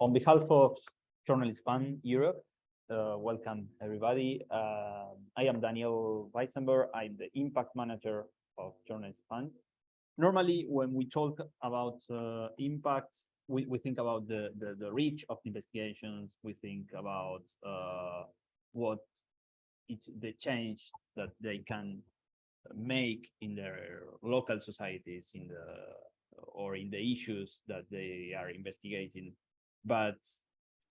On behalf of Journalismfund Europe, welcome everybody. I am Daniel Weissenberg. I'm the impact manager of Journalismfund. Normally, when we talk about impact, we think about the reach of investigations. We think about what it's the change that they can make in their local societies, or in the issues that they are investigating. But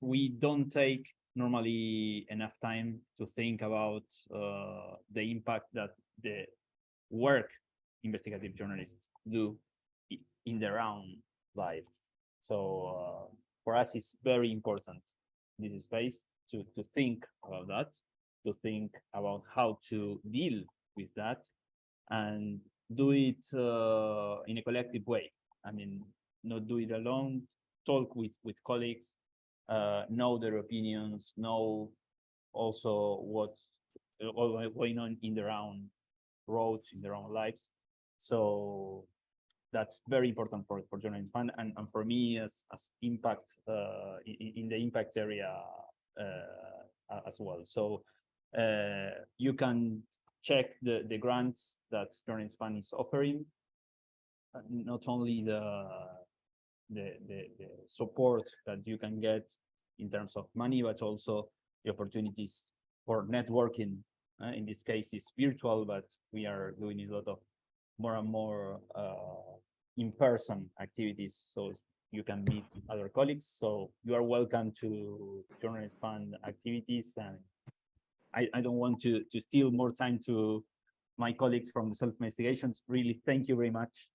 we don't take normally enough time to think about the impact that the work investigative journalists do in their own lives. So for us, it's very important, this space, to think about that, to think about how to deal with that and do it in a collective way. I mean, not do it alone, talk with colleagues, know their opinions, know also what's going on in their own roads, in their own lives. So that's very important for Journalismfund and for me as impact in the impact area as well. So you can check the grants that Journalismfund is offering, not only the support that you can get in terms of money, but also the opportunities for networking. In this case, it's virtual, but we are doing a lot of more and more in-person activities, so you can meet other colleagues. So you are welcome to Journalismfund activities, and I don't want to steal more time to my colleagues from the self-investigations. Really, thank you very much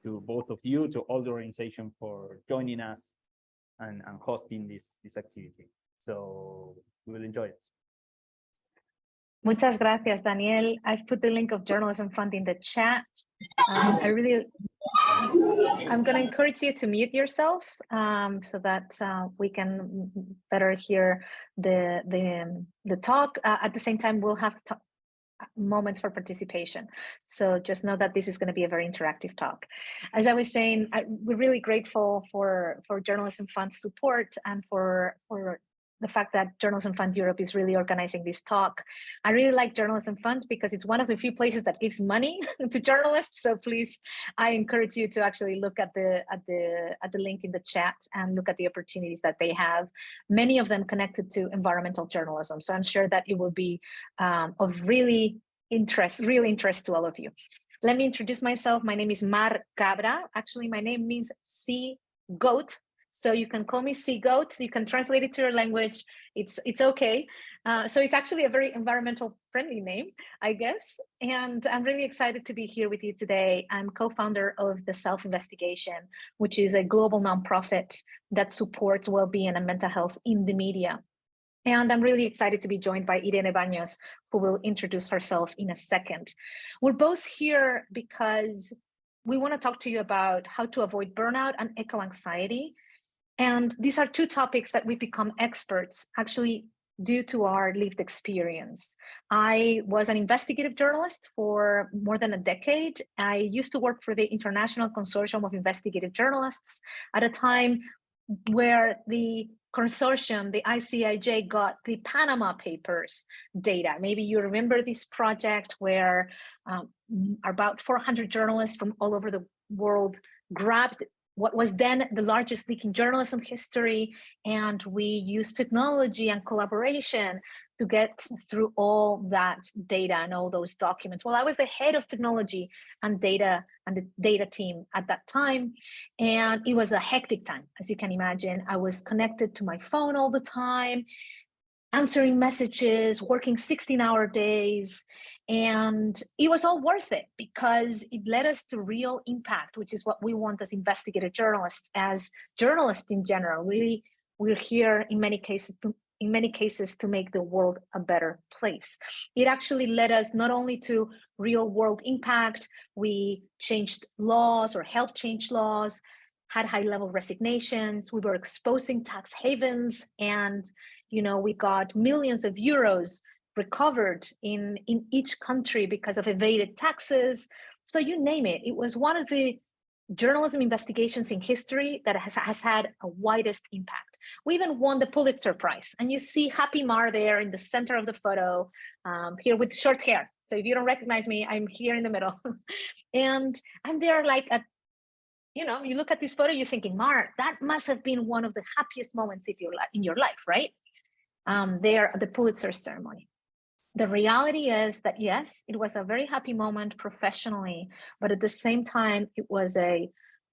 to both of you, to all the organization for joining us and hosting this activity. So we will enjoy it. Muchas gracias, Daniel. I've put the link of Journalismfund in the chat. I'm going to encourage you to mute yourselves so that we can better hear the talk. At the same time, we'll have moments for participation. So just know that this is going to be a very interactive talk. As I was saying, we're really grateful for Journalismfund's support and for the fact that Journalismfund Europe is really organizing this talk. I really like Journalismfund because it's one of the few places that gives money to journalists. So please, I encourage you to actually look at the link in the chat and look at the opportunities that they have. Many of them connected to environmental journalism. So I'm sure that it will be of real interest to all of you. Let me introduce myself. My name is Cabra. Actually, my name means sea goat. So you can call me sea goat. You can translate it to your language. It's okay. So it's actually a very environmental friendly name, I guess. And I'm really excited to be here with you today. I'm co-founder of the Self-Investigation, which is a global nonprofit that supports well-being and mental health in the media. And I'm really excited to be joined by Irene Baños, who will introduce herself in a second. We're both here because we want to talk to you about how to avoid burnout and eco-anxiety. And these are two topics that we've become experts actually due to our lived experience. I was an investigative journalist for more than a decade. I used to work for the International Consortium of Investigative Journalists at a time where the consortium, the ICIJ, got the Panama Papers data. Maybe you remember this project where about 400 journalists from all over the world grabbed what was then the largest leak in journalism history, and we used technology and collaboration to get through all that data and all those documents. Well, I was the head of technology and data and the data team at that time, and it was a hectic time, as you can imagine. I was connected to my phone all the time, answering messages, working 16-hour days, and it was all worth it because it led us to real impact, which is what we want as investigative journalists, as journalists in general. Really, we're here in many cases to make the world a better place. It actually led us not only to real world impact, we changed laws or helped change laws, had high-level resignations, we were exposing tax havens, and we got millions of euros recovered in each country because of evaded taxes. So you name it. It was one of the journalism investigations in history that has had a widest impact. We even won the Pulitzer Prize. And you see Happy Mar there in the center of the photo, here with short hair. So if you don't recognize me, I'm here in the middle. And I'm there like at, you know, you look at this photo, you're thinking, Mar, that must have been one of the happiest moments in your life, right? There at the Pulitzer ceremony. The reality is that, yes, it was a very happy moment professionally, but at the same time, it was a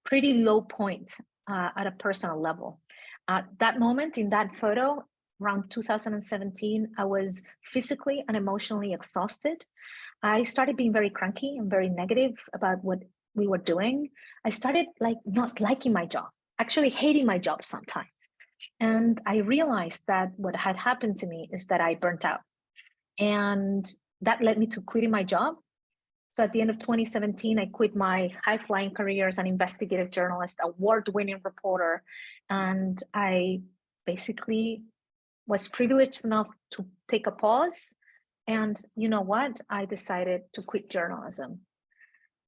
pretty low point at a personal level. At that moment in that photo, around 2017, I was physically and emotionally exhausted. I started being very cranky and very negative about what we were doing. I started like not liking my job, actually hating my job sometimes. And I realized that what had happened to me is that I burnt out. And that led me to quitting my job. So at the end of 2017, I quit my high-flying career as an investigative journalist, award-winning reporter, and I basically was privileged enough to take a pause. And you know what? I decided to quit journalism.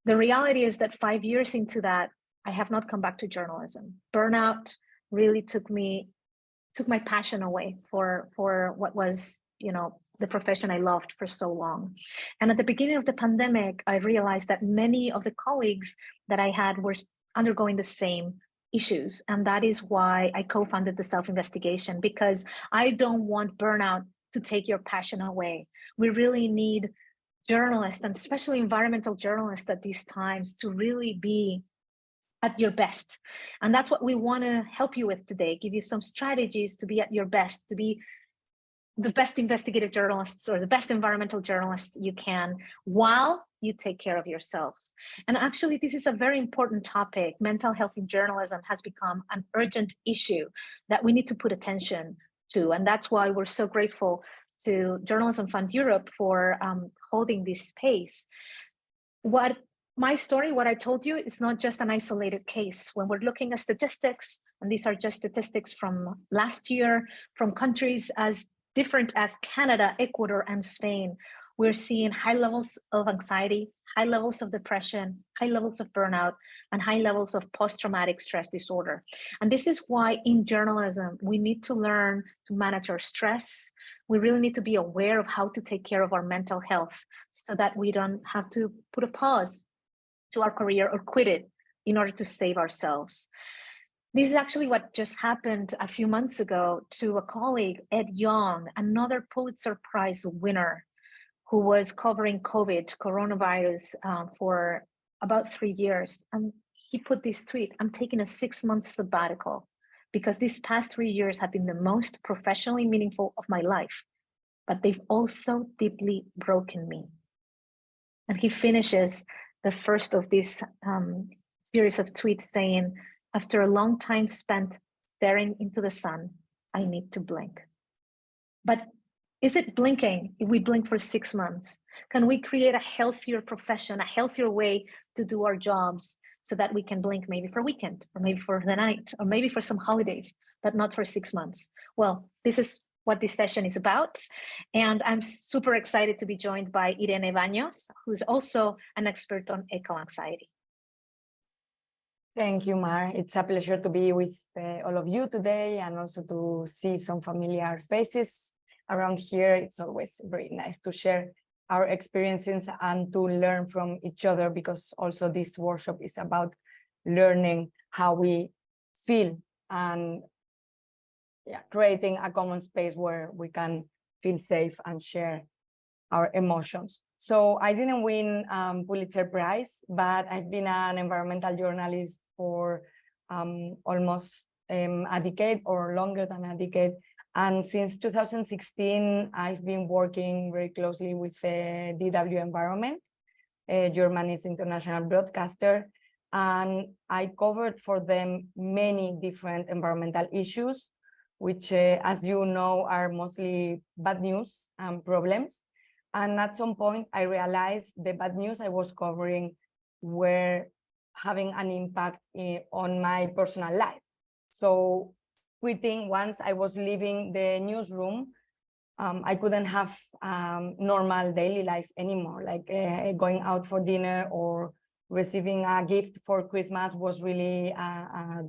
The reality is that 5 years into that, I have not come back to journalism. Burnout really took my passion away for what was, you know, the profession I loved for so long. And at the beginning of the pandemic, I realized that many of the colleagues that I had were undergoing the same issues. And that is why I co-founded the self-investigation, because I don't want burnout to take your passion away. We really need journalists, and especially environmental journalists at these times, to really be at your best. And that's what we want to help you with today, give you some strategies to be at your best, to be the best investigative journalists or the best environmental journalists you can, while you take care of yourselves. And actually, this is a very important topic. Mental health in journalism has become an urgent issue that we need to put attention to. And that's why we're so grateful to Journalismfund Europe for holding this space. What my story, what I told you, is not just an isolated case. When we're looking at statistics, and these are just statistics from last year, from countries as different as Canada, Ecuador, and Spain, we're seeing high levels of anxiety, high levels of depression, high levels of burnout, and high levels of post-traumatic stress disorder. And this is why in journalism, we need to learn to manage our stress. We really need to be aware of how to take care of our mental health so that we don't have to put a pause to our career or quit it in order to save ourselves. This is actually what just happened a few months ago to a colleague, Ed Young, another Pulitzer Prize winner who was covering coronavirus for about 3 years. And he put this tweet, "I'm taking a 6-month sabbatical because these past 3 years have been the most professionally meaningful of my life, but they've also deeply broken me." And he finishes the first of this series of tweets saying, "After a long time spent staring into the sun, I need to blink." But is it blinking if we blink for 6 months? Can we create a healthier profession, a healthier way to do our jobs so that we can blink maybe for a weekend, or maybe for the night, or maybe for some holidays, but not for 6 months? Well, this is what this session is about. And I'm super excited to be joined by Irene Baños, who's also an expert on eco-anxiety. Thank you, Mar. It's a pleasure to be with all of you today, and also to see some familiar faces around here. It's always very nice to share our experiences and to learn from each other, because also this workshop is about learning how we feel and creating a common space where we can feel safe and share our emotions. So I didn't win Pulitzer Prize, but I've been an environmental journalist for almost a decade or longer than a decade. And since 2016, I've been working very closely with DW Environment, Germany's international broadcaster. And I covered for them many different environmental issues, which, as you know, are mostly bad news and problems. And at some point, I realized the bad news I was covering were having an impact on my personal life. So quitting, once I was leaving the newsroom, I couldn't have normal daily life anymore. Like going out for dinner or receiving a gift for Christmas was really a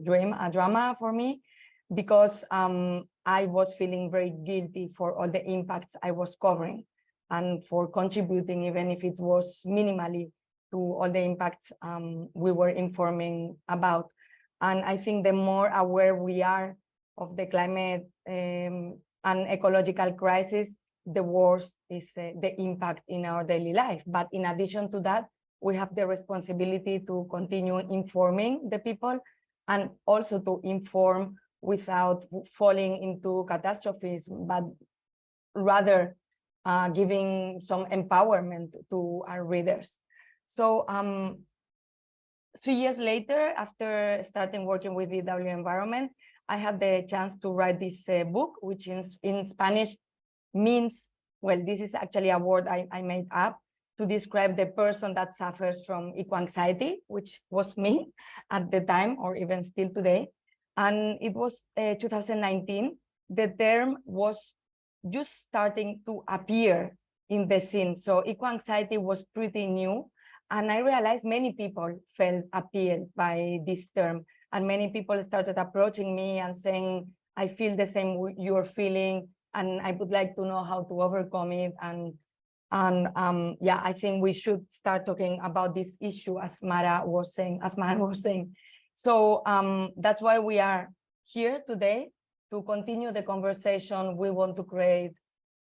drama for me. because I was feeling very guilty for all the impacts I was covering and for contributing, even if it was minimally, to all the impacts we were informing about. And I think the more aware we are of the climate and ecological crisis, the worse is the impact in our daily life. But in addition to that, we have the responsibility to continue informing the people and also to inform without falling into catastrophes, but rather giving some empowerment to our readers. So 3 years later, after starting working with the W Environment, I had the chance to write this book, which in Spanish means, well, this is actually a word I made up to describe the person that suffers from eco-anxiety, which was me at the time, or even still today. And it was 2019. The term was just starting to appear in the scene. So eco-anxiety was pretty new. And I realized many people felt appealed by this term. And many people started approaching me and saying, I feel the same you're feeling, and I would like to know how to overcome it. And yeah, I think we should start talking about this issue, as Mara was saying. So that's why we are here today, to continue the conversation we want to create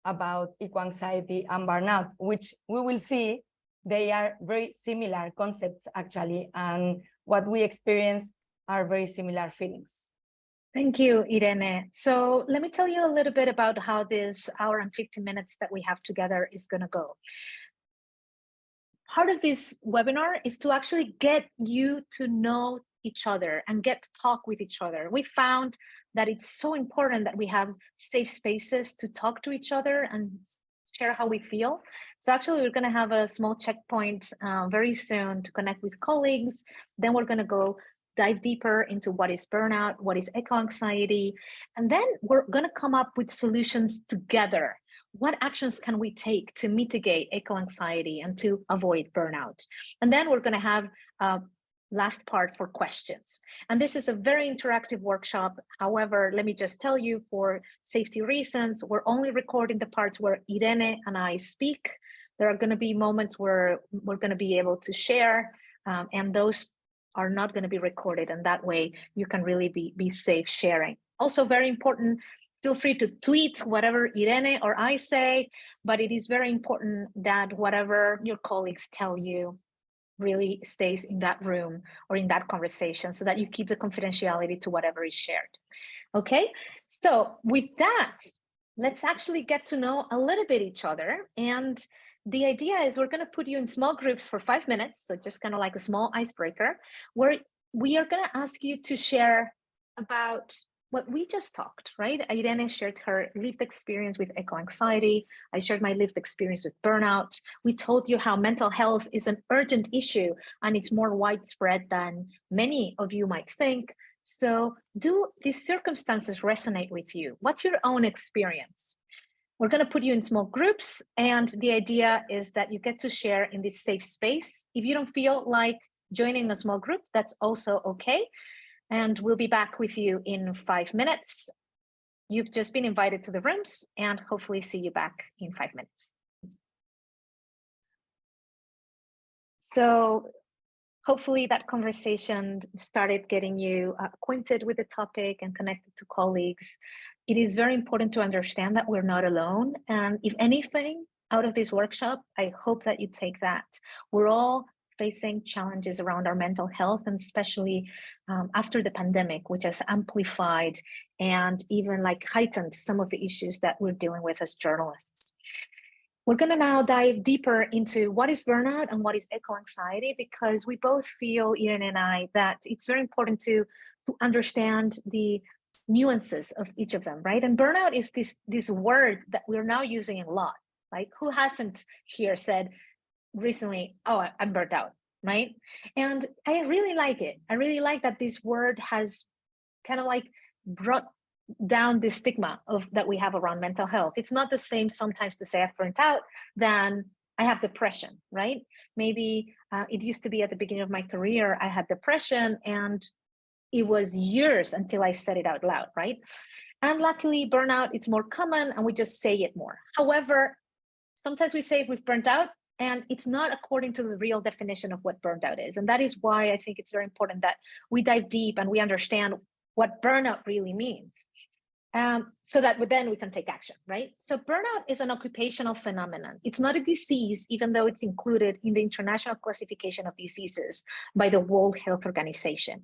about eco-anxiety and burnout, which we will see they are very similar concepts actually, and what we experience are very similar feelings. Thank you, Irene. So let me tell you a little bit about how this hour and 50 minutes that we have together is going to go. Part of this webinar is to actually get you to know each other and get to talk with each other. We found that it's so important that we have safe spaces to talk to each other and share how we feel. So actually, we're going to have a small checkpoint very soon to connect with colleagues. Then we're going to dive deeper into what is burnout, what is eco-anxiety, and then we're going to come up with solutions together. What actions can we take to mitigate eco-anxiety and to avoid burnout? And then we're going to have last part for questions. And this is a very interactive workshop. However, let me just tell you, for safety reasons, we're only recording the parts where Irene and I speak. There are going to be moments where we're going to be able to share, and those are not going to be recorded. And that way you can really be safe sharing. Also very important, feel free to tweet whatever Irene or I say, but it is very important that whatever your colleagues tell you really stays in that room or in that conversation, so that you keep the confidentiality to whatever is shared. Okay, so with that, let's actually get to know a little bit each other. And the idea is we're going to put you in small groups for 5 minutes, so just kind of like a small icebreaker, where we are going to ask you to share about what we just talked, right? Irene shared her lived experience with eco-anxiety. I shared my lived experience with burnout. We told you how mental health is an urgent issue and it's more widespread than many of you might think. So do these circumstances resonate with you? What's your own experience? We're going to put you in small groups, and the idea is that you get to share in this safe space. If you don't feel like joining a small group, that's also okay. And we'll be back with you in 5 minutes. You've just been invited to the rooms, and hopefully see you back in 5 minutes. So hopefully that conversation started getting you acquainted with the topic and connected to colleagues. It is very important to understand that we're not alone. And if anything, out of this workshop, I hope that you take that. We're all facing challenges around our mental health, and especially after the pandemic, which has amplified and even like heightened some of the issues that we're dealing with as journalists. We're going to now dive deeper into what is burnout and what is eco-anxiety, because we both feel, Irene and I, that it's very important to understand the nuances of each of them, right? And burnout is this word that we're now using a lot. Like, who hasn't here said recently, oh, I'm burnt out, right? And I really like it. I really like that this word has kind of like brought down the stigma that we have around mental health. It's not the same sometimes to say I've burnt out than I have depression, right? Maybe it used to be at the beginning of my career, I had depression, and it was years until I said it out loud, right? And luckily, burnout, it's more common and we just say it more. However, sometimes we say we've burnt out and it's not according to the real definition of what burnt out is. And that is why I think it's very important that we dive deep and we understand what burnout really means. So that then we can take action, right? So burnout is an occupational phenomenon. It's not a disease, even though it's included in the International Classification of Diseases by the World Health Organization.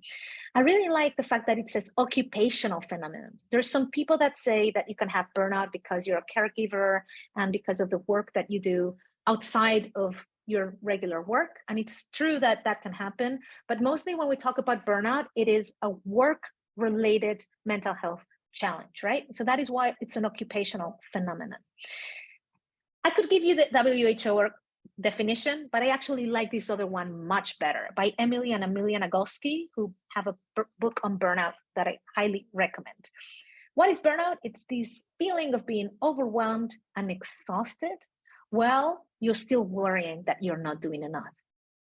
I really like the fact that it says occupational phenomenon. There's some people that say that you can have burnout because you're a caregiver and because of the work that you do outside of your regular work. And it's true that that can happen. But mostly when we talk about burnout, it is a work-related mental health challenge, right? So that is why it's an occupational phenomenon. I could give you the WHO definition, but I actually like this other one much better by Emily and Amelia Nagoski, who have a book on burnout that I highly recommend. What is burnout? It's this feeling of being overwhelmed and exhausted while you're still worrying that you're not doing enough.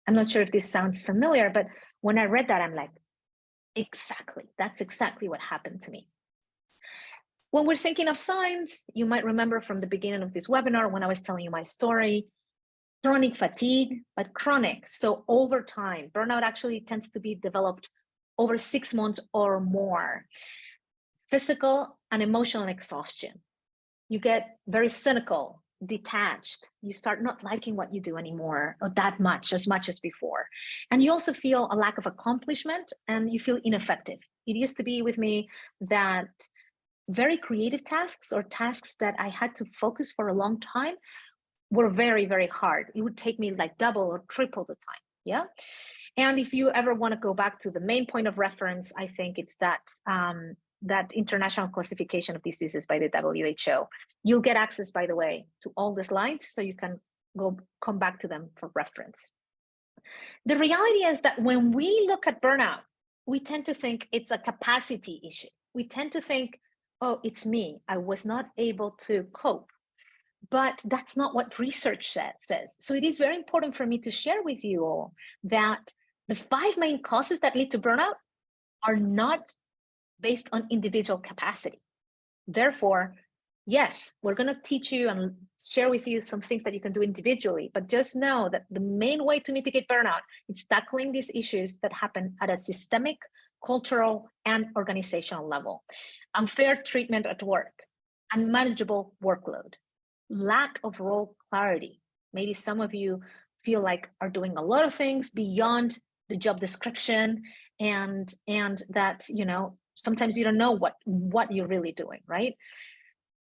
I'm not sure if this sounds familiar, but when I read that, I'm like, exactly, that's exactly what happened to me. When we're thinking of signs, you might remember from the beginning of this webinar when I was telling you my story, chronic fatigue, but chronic. So over time, burnout actually tends to be developed over 6 months or more. Physical and emotional exhaustion. You get very cynical, detached. You start not liking what you do anymore or that much as before. And you also feel a lack of accomplishment and you feel ineffective. It used to be with me that very creative tasks or tasks that I had to focus for a long time were very, very hard. It would take me like double or triple the time, yeah? And if you ever want to go back to the main point of reference, I think it's that, that International Classification of Diseases by the WHO. You'll get access, by the way, to all the slides, so you can come back to them for reference. The reality is that when we look at burnout, we tend to think it's a capacity issue. We tend to think, oh, it's me, I was not able to cope. But that's not what research says. So it is very important for me to share with you all that the 5 main causes that lead to burnout are not based on individual capacity. Therefore, yes, we're going to teach you and share with you some things that you can do individually, but just know that the main way to mitigate burnout is tackling these issues that happen at a systemic, cultural, and organizational level. Unfair treatment at work, unmanageable workload, lack of role clarity. Maybe some of you feel like are doing a lot of things beyond the job description and that, you know, sometimes you don't know what you're really doing, right?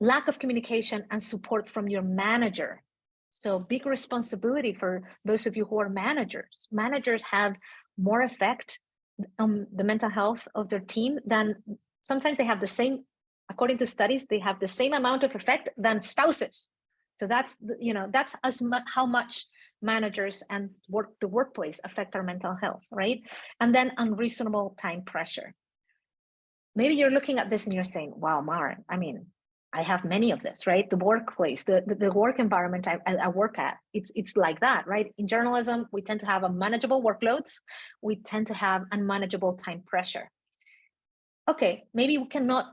Lack of communication and support from your manager. So big responsibility for those of you who are managers. Managers have more effect on the mental health of their team than sometimes they have the same, according to studies, they have the same amount of effect than spouses. So that's, you know, that's how much managers and the workplace affect our mental health, right? And then unreasonable time pressure. Maybe you're looking at this and you're saying, wow, Mara, I mean, I have many of this, right? The workplace, the work environment I work at, it's like that, right? In journalism, we tend to have unmanageable workloads. We tend to have unmanageable time pressure. Okay, maybe we cannot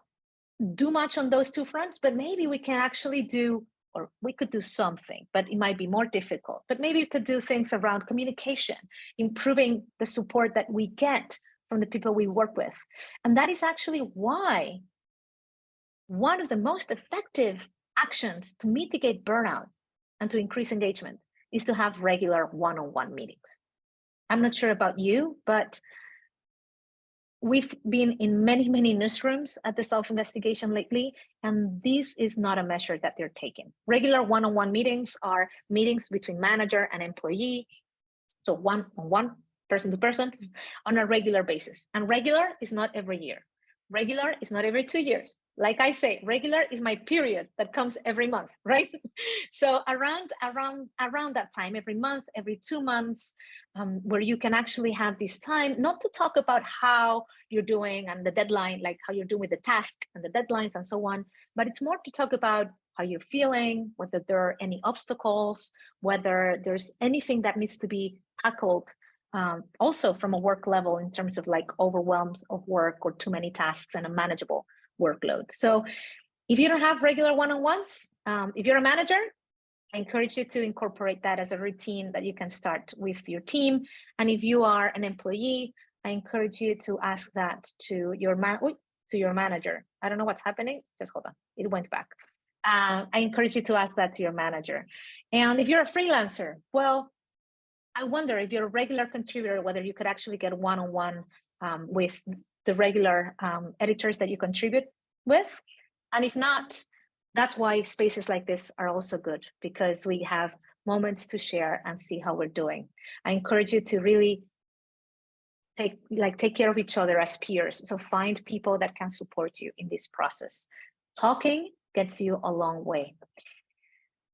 do much on those 2 fronts, but maybe we can actually do, or we could do something, but it might be more difficult. But maybe we could do things around communication, improving the support that we get from the people we work with. And that is actually why one of the most effective actions to mitigate burnout and to increase engagement is to have regular one-on-one meetings. I'm not sure about you, but we've been in many, many newsrooms at the self-investigation lately, and this is not a measure that they're taking. Regular one-on-one meetings are meetings between manager and employee, so one-on-one, person to person, on a regular basis. And regular is not every year. Regular is not every 2 years. Like I say, regular is my period that comes every month, right? So around that time, every month, every 2 months, where you can actually have this time, not to talk about how you're doing and the deadline, like how you're doing with the task and the deadlines and so on, but it's more to talk about how you're feeling, whether there are any obstacles, whether there's anything that needs to be tackled also from a work level in terms of like overwhelms of work or too many tasks and a manageable workload. So if you don't have regular one-on-ones, if you're a manager, I encourage you to incorporate that as a routine that you can start with your team. And if you are an employee, I encourage you to ask that to your manager. I don't know what's happening. Just hold on. It went back. I encourage you to ask that to your manager. And if you're a freelancer, well, I wonder if you're a regular contributor, whether you could actually get one-on-one with the regular editors that you contribute with. And if not, that's why spaces like this are also good, because we have moments to share and see how we're doing. I encourage you to really take care of each other as peers. So find people that can support you in this process. Talking gets you a long way.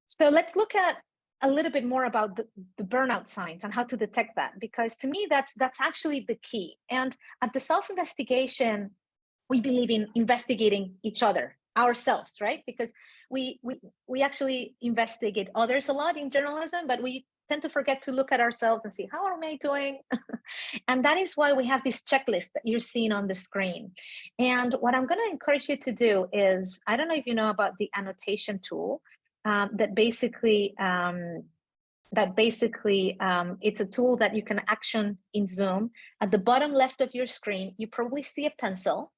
So let's look at a little bit more about the burnout signs and how to detect that, because to me, that's actually the key. And at the self-investigation, we believe in investigating each other, ourselves, right? Because we actually investigate others a lot in journalism, but we tend to forget to look at ourselves and see, how am I doing? And that is why we have this checklist that you're seeing on the screen. And what I'm going to encourage you to do is, I don't know if you know about the annotation tool, that basically it's a tool that you can action in Zoom. At the bottom left of your screen, you probably see a pencil.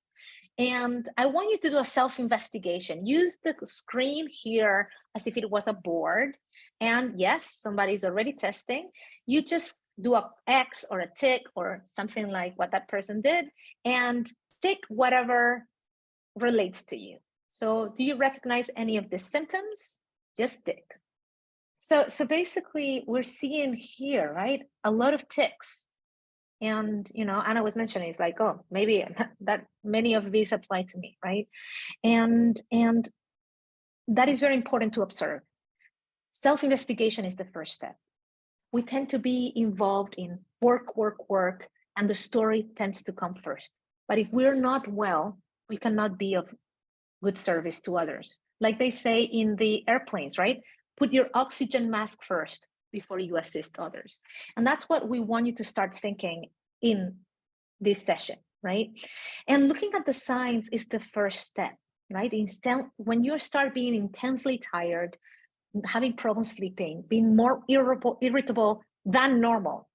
And I want you to do a self-investigation. Use the screen here as if it was a board. And yes, somebody's already testing. You just do a X or a tick or something like what that person did, and tick whatever relates to you. So do you recognize any of the symptoms? Just tick. So basically we're seeing here, right, a lot of ticks. And, you know, Anna was mentioning, it's like, oh, maybe that many of these apply to me, right? And that is very important to observe. Self-investigation is the first step. We tend to be involved in work, and the story tends to come first. But if we're not well, we cannot be of good service to others. Like they say in the airplanes, right? Put your oxygen mask first before you assist others. And that's what we want you to start thinking in this session, right? And looking at the signs is the first step, right? Instead, when you start being intensely tired, having problems sleeping, being more irritable than normal.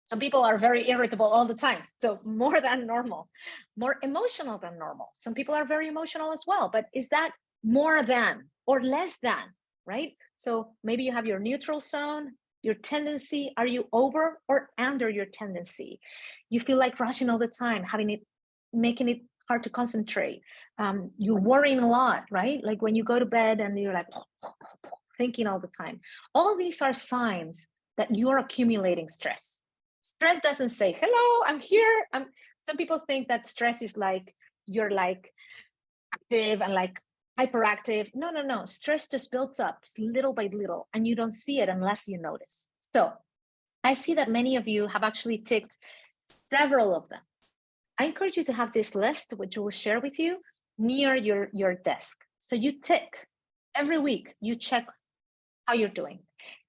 Some people are very irritable all the time, so more than normal, more emotional than normal. Some people are very emotional as well, but is that more than or less than, right? So maybe you have your neutral zone, your tendency, are you over or under your tendency? You feel like rushing all the time, making it hard to concentrate. You're worrying a lot, right? Like when you go to bed and you're like thinking all the time. All these are signs that you're accumulating stress. Stress doesn't say, hello, I'm here. Some people think that stress is like, you're like active and like hyperactive. No. Stress just builds up little by little and you don't see it unless you notice. So I see that many of you have actually ticked several of them. I encourage you to have this list, which we'll share with you, near your desk. So you tick every week, you check how you're doing.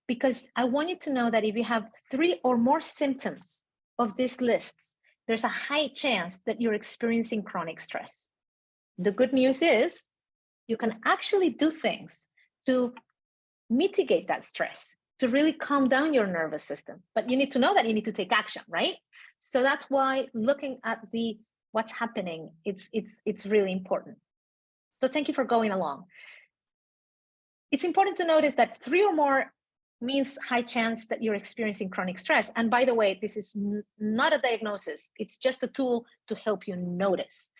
Because I want you to know that if you have 3 or more symptoms of these lists, there's a high chance that you're experiencing chronic stress. The good news is you can actually do things to mitigate that stress, to really calm down your nervous system. But you need to know that you need to take action, right? So that's why looking at what's happening, it's really important. So thank you for going along. It's important to notice that 3 or more means high chance that you're experiencing chronic stress. And by the way, this is not a diagnosis. It's just a tool to help you notice.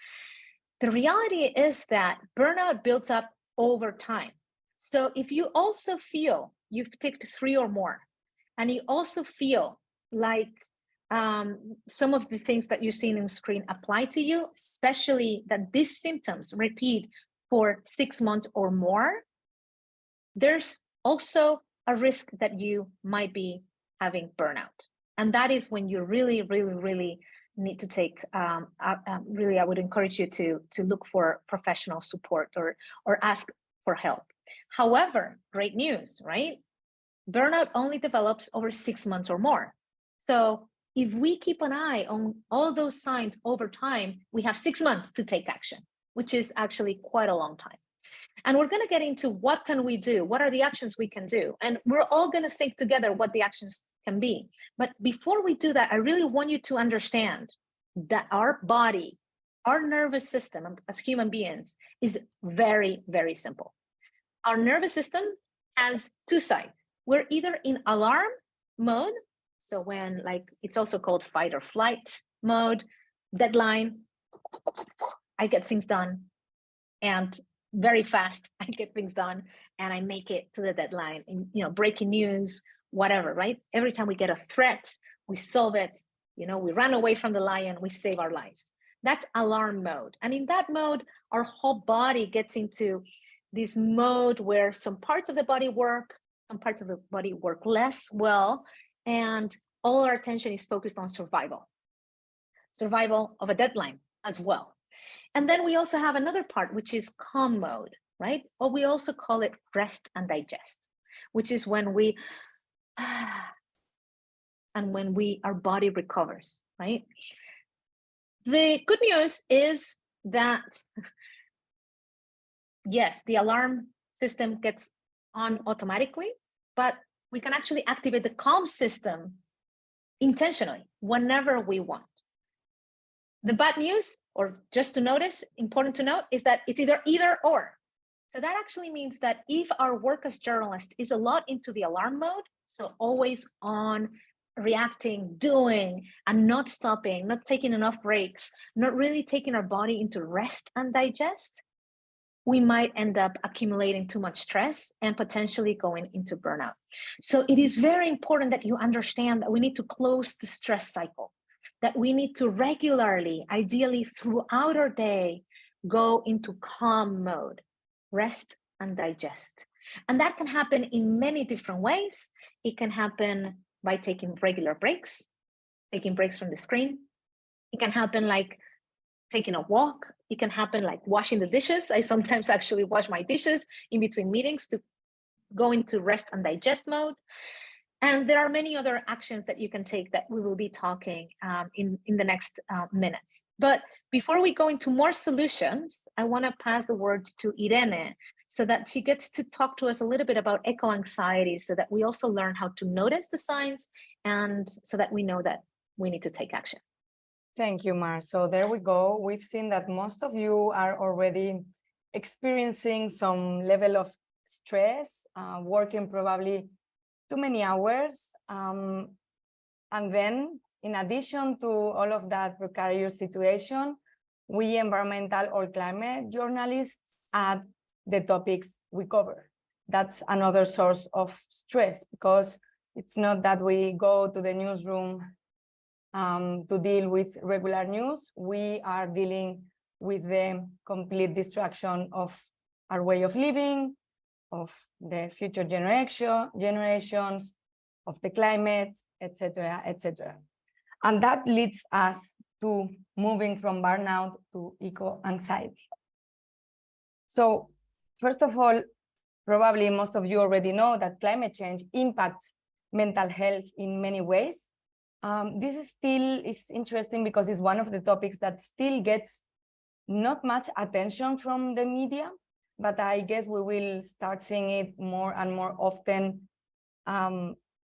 The reality is that burnout builds up over time. So if you also feel you've ticked 3 or more, and you also feel like some of the things that you're seeing on the screen apply to you, especially that these symptoms repeat for 6 months or more, there's also a risk that you might be having burnout. And that is when you really need to take, really, I would encourage you to look for professional support or ask for help. However, great news, right? Burnout only develops over 6 months or more. So if we keep an eye on all those signs over time, we have 6 months to take action, which is actually quite a long time. And we're going to get into what can we do? What are the actions we can do? And we're all going to think together what the actions can be. But before we do that, I really want you to understand that our body, our nervous system as human beings is very, very simple. Our nervous system has two sides. We're either in alarm mode, so when it's also called fight or flight mode, deadline, I get things done, and very fast I get things done, and I make it to the deadline. And breaking news, whatever, right? Every time we get a threat, we solve it. We run away from the lion, we save our lives. That's alarm mode. And in that mode, our whole body gets into this mode where some parts of the body work, some parts of the body work less well, and all our attention is focused on survival of a deadline as well. And then we also have another part, which is calm mode, right? Or we also call it rest and digest, which is when our body recovers, right? The good news is that, yes, the alarm system gets on automatically, but we can actually activate the calm system intentionally whenever we want. The bad news, or just to notice, important to note, is that it's either or. So that actually means that if our work as journalists is a lot into the alarm mode, so always on, reacting, doing, and not stopping, not taking enough breaks, not really taking our body into rest and digest, we might end up accumulating too much stress and potentially going into burnout. So it is very important that you understand that we need to close the stress cycle, that we need to regularly, ideally throughout our day, go into calm mode, rest and digest. And that can happen in many different ways. It can happen by taking regular breaks, taking breaks from the screen. It can happen like taking a walk. It can happen like washing the dishes. I sometimes actually wash my dishes in between meetings to go into rest and digest mode. And there are many other actions that you can take that we will be talking in the next minutes. But before we go into more solutions, I want to pass the word to Irene so that she gets to talk to us a little bit about eco-anxiety, so that we also learn how to notice the signs and so that we know that we need to take action. Thank you, Mar. So there we go. We've seen that most of you are already experiencing some level of stress, working probably too many hours. And then in addition to all of that precarious situation, we environmental or climate journalists add the topics we cover. That's another source of stress, because it's not that we go to the newsroom to deal with regular news. We are dealing with the complete destruction of our way of living, of the future generations, of the climate, etc., etc. And that leads us to moving from burnout to eco-anxiety. So first of all, probably most of you already know that climate change impacts mental health in many ways. This is interesting because it's one of the topics that still gets not much attention from the media, but I guess we will start seeing it more and more often,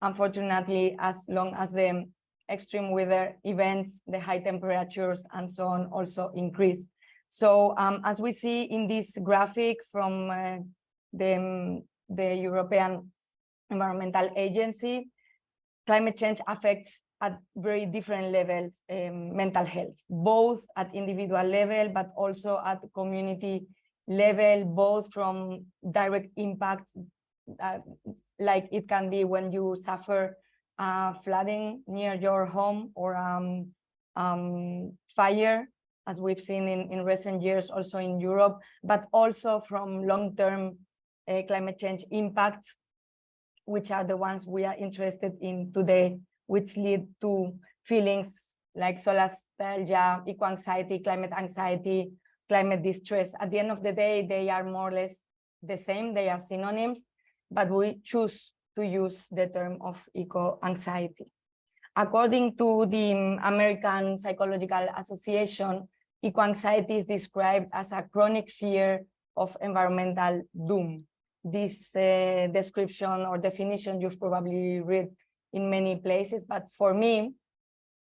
unfortunately, as long as the extreme weather events, the high temperatures, and so on also increase. So as we see in this graphic from the European Environmental Agency, climate change affects at very different levels mental health, both at individual level, but also at community level, both from direct impacts, like it can be when you suffer flooding near your home, or fire, as we've seen in recent years also in Europe, but also from long-term climate change impacts, which are the ones we are interested in today, which lead to feelings like solastalgia, eco-anxiety, climate anxiety, climate distress. At the end of the day, they are more or less the same, they are synonyms, but we choose to use the term of eco-anxiety. According to the American Psychological Association, ecoanxiety is described as a chronic fear of environmental doom. This description or definition you've probably read in many places, but for me,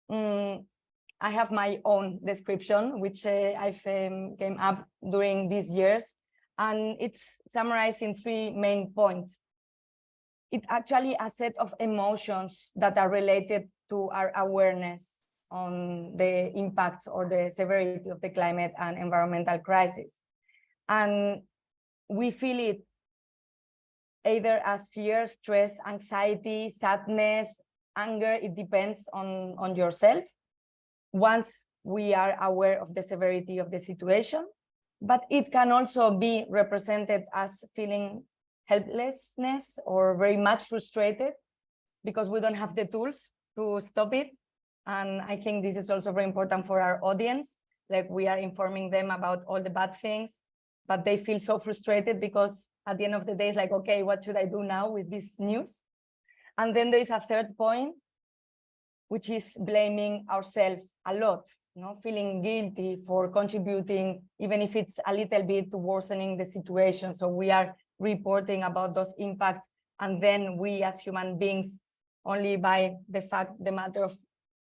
I have my own description, which I've came up during these years, and it's summarized in 3 main points. It's actually a set of emotions that are related to our awareness on the impacts or the severity of the climate and environmental crisis. And we feel it either as fear, stress, anxiety, sadness, anger. It depends on yourself once we are aware of the severity of the situation. But it can also be represented as feeling helplessness or very much frustrated because we don't have the tools to stop it. And I think this is also very important for our audience. Like, we are informing them about all the bad things, but they feel so frustrated because at the end of the day, it's like, okay, what should I do now with this news? And then there is a third point, which is blaming ourselves a lot, feeling guilty for contributing, even if it's a little bit to worsening the situation. So we are reporting about those impacts, and then we as human beings, only by the matter of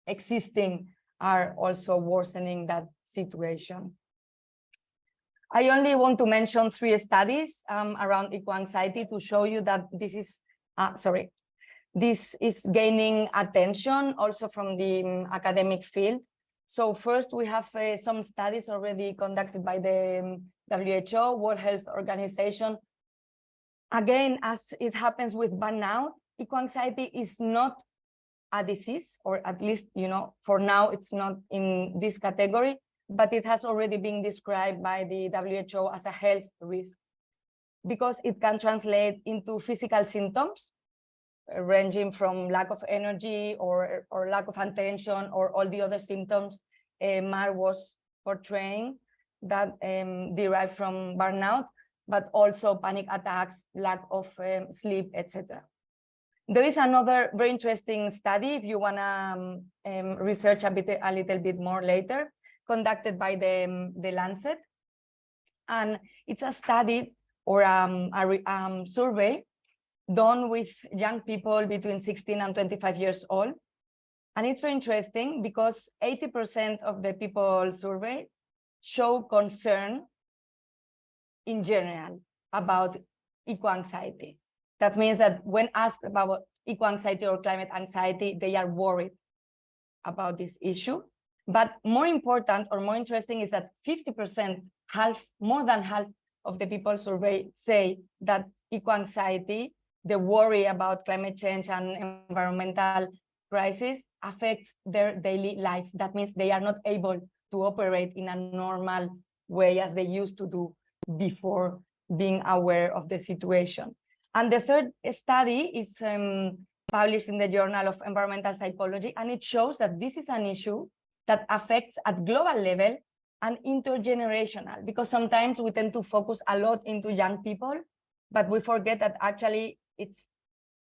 existing, are also worsening that situation. I only want to mention 3 studies around ecoanxiety to show you that this is gaining attention also from the academic field. So first, we have some studies already conducted by the WHO, World Health Organization. Again, as it happens with burnout, ecoanxiety is not a disease, or at least, for now, it's not in this category, but it has already been described by the WHO as a health risk because it can translate into physical symptoms ranging from lack of energy or lack of attention or all the other symptoms Mar was portraying that derive from burnout, but also panic attacks, lack of sleep, etc. There is another very interesting study, if you want to research a little bit more later, conducted by the Lancet. And it's a study or a survey done with young people between 16 and 25 years old. And it's very interesting because 80% of the people surveyed show concern in general about ecoanxiety. That means that when asked about ecoanxiety or climate anxiety, they are worried about this issue. But more important or more interesting is that 50%, more than half of the people surveyed say that ecoanxiety, the worry about climate change and environmental crisis, affects their daily life. That means they are not able to operate in a normal way as they used to do before being aware of the situation. And the third study is published in the Journal of Environmental Psychology, and it shows that this is an issue that affects at global level and intergenerational, because sometimes we tend to focus a lot into young people, but we forget that actually it's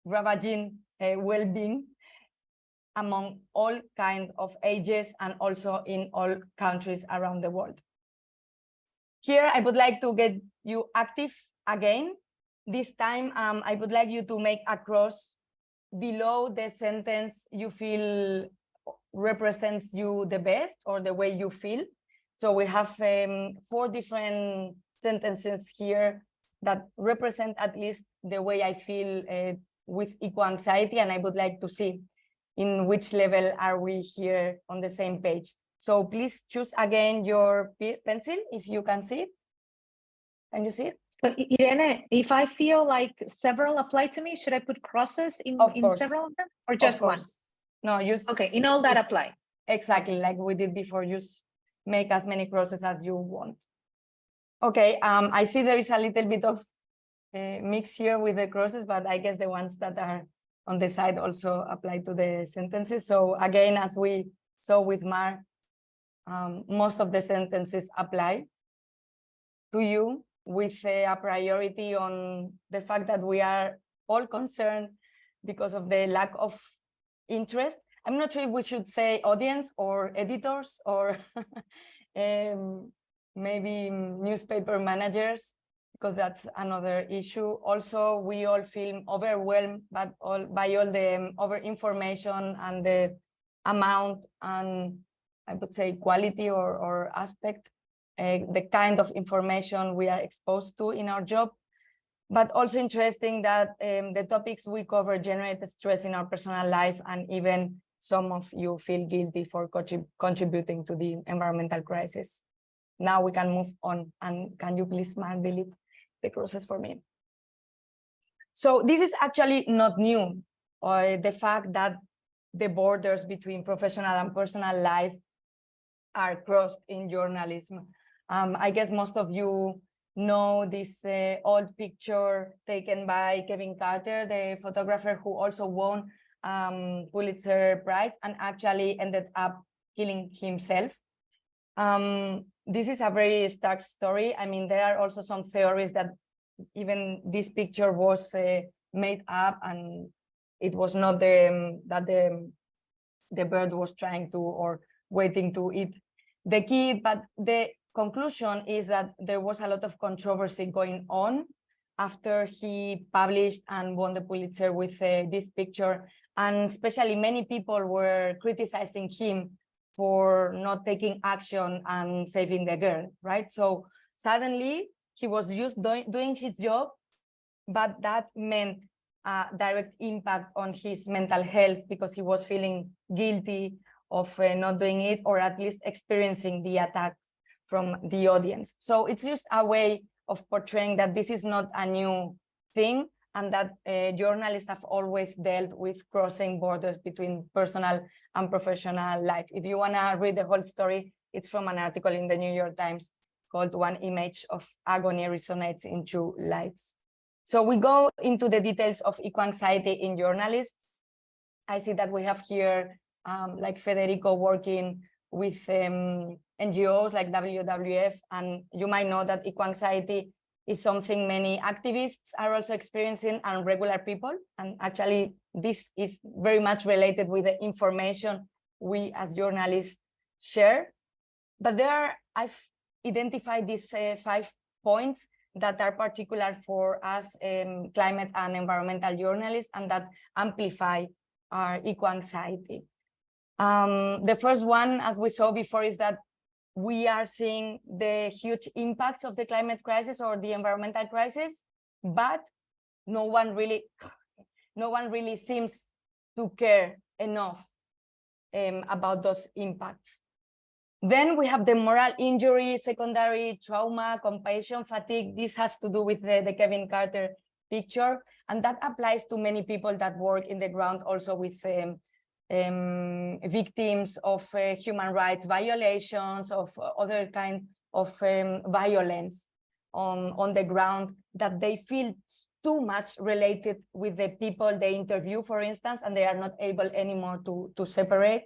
ravaging well-being among all kinds of ages and also in all countries around the world. Here, I would like to get you active again. This time, I would like you to make a cross below the sentence you feel represents you the best or the way you feel. So we have 4 different sentences here that represent at least the way I feel with ecoanxiety, and I would like to see in which level are we here on the same page. So please choose again your pencil if you can see it. Can you see it? So Irene, if I feel like several apply to me, should I put crosses in several of them or just one? No, use. Okay, in all that apply. Exactly, like we did before, use make as many crosses as you want. Okay, I see there is a little bit of mix here with the crosses, but I guess the ones that are on the side also apply to the sentences. So again, as we saw with Mar, most of the sentences apply to you with a priority on the fact that we are all concerned because of the lack of interest. I'm not sure if we should say audience or editors or maybe newspaper managers, because that's another issue. Also, we all feel overwhelmed by all the over information and the amount and I would say quality or aspect, the kind of information we are exposed to in our job. But also interesting that the topics we cover generate stress in our personal life, and even some of you feel guilty for contributing to the environmental crisis. Now we can move on, and can you please, Mark, delete the process for me? So this is actually not new, the fact that the borders between professional and personal life are crossed in journalism. I guess most of you know this old picture taken by Kevin Carter, the photographer who also won Pulitzer Prize and actually ended up killing himself. This is a very stark story. I mean, there are also some theories that even this picture was made up and it was not that the bird was trying to or waiting to eat the kid, but the conclusion is that there was a lot of controversy going on after he published and won the Pulitzer with this picture, and especially many people were criticizing him for not taking action and saving the girl, right? So suddenly he was just doing his job, but that meant a direct impact on his mental health because he was feeling guilty of not doing it, or at least experiencing the attacks from the audience. So it's just a way of portraying that this is not a new thing, and that journalists have always dealt with crossing borders between personal and professional life. If you want to read the whole story, it's from an article in the New York Times called "One Image of Agony Resonates in Two Lives." So we go into the details of eco-anxiety in journalists. I see that we have here like Federico working with NGOs like WWF, and you might know that eco-anxiety is something many activists are also experiencing and regular people. And actually, this is very much related with the information we as journalists share. But I've identified these 5 points that are particular for us climate and environmental journalists, and that amplify our eco-anxiety. The first one, as we saw before, is that we are seeing the huge impacts of the climate crisis or the environmental crisis, but no one really seems to care enough about those impacts. Then we have the moral injury, secondary trauma, compassion fatigue. This has to do with the Kevin Carter picture, and that applies to many people that work in the ground, also with victims of human rights violations, of other kind of violence on the ground, that they feel too much related with the people they interview, for instance, and they are not able anymore to separate.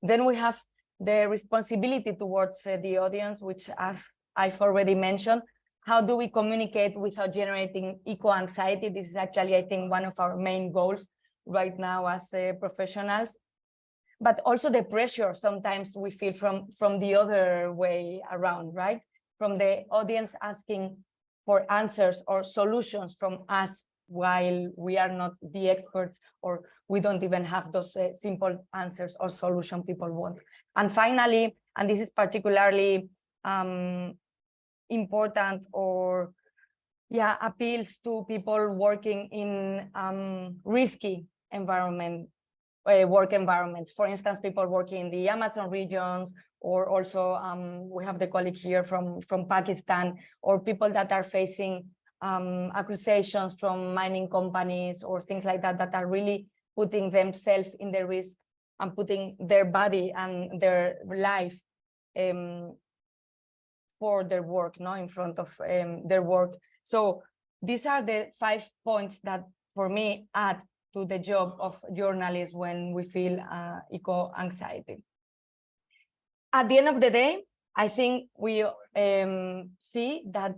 Then we have the responsibility towards the audience, which I've already mentioned. How do we communicate without generating eco-anxiety? This is actually, I think, one of our main goals right now as professionals. But also the pressure sometimes we feel from the other way around, right? From the audience asking for answers or solutions from us, while we are not the experts, or we don't even have those simple answers or solution people want. And finally, and this is particularly important, or appeals to people working in risky work environments. For instance, people working in the Amazon regions, or also we have the colleague here from Pakistan, or people that are facing accusations from mining companies or things like that, that are really putting themselves in the risk and putting their body and their life for their work, in front of their work. So these are the 5 points that for me add to the job of journalists when we feel eco-anxiety. At the end of the day, I think we see that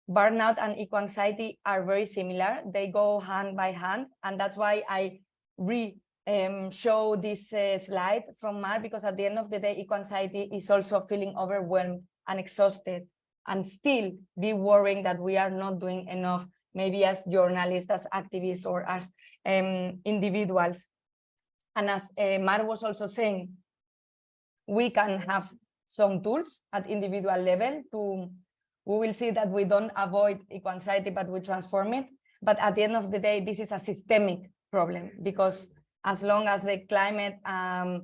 burnout and eco-anxiety are very similar. They go hand by hand, and that's why I show this slide from Mar, because at the end of the day, eco-anxiety is also feeling overwhelmed and exhausted, and still be worrying that we are not doing enough, maybe as journalists, as activists, or as individuals. And as Mar was also saying, we can have some tools at individual level we will see that we don't avoid eco-anxiety, but we transform it. But at the end of the day, this is a systemic problem, because as long as the climate and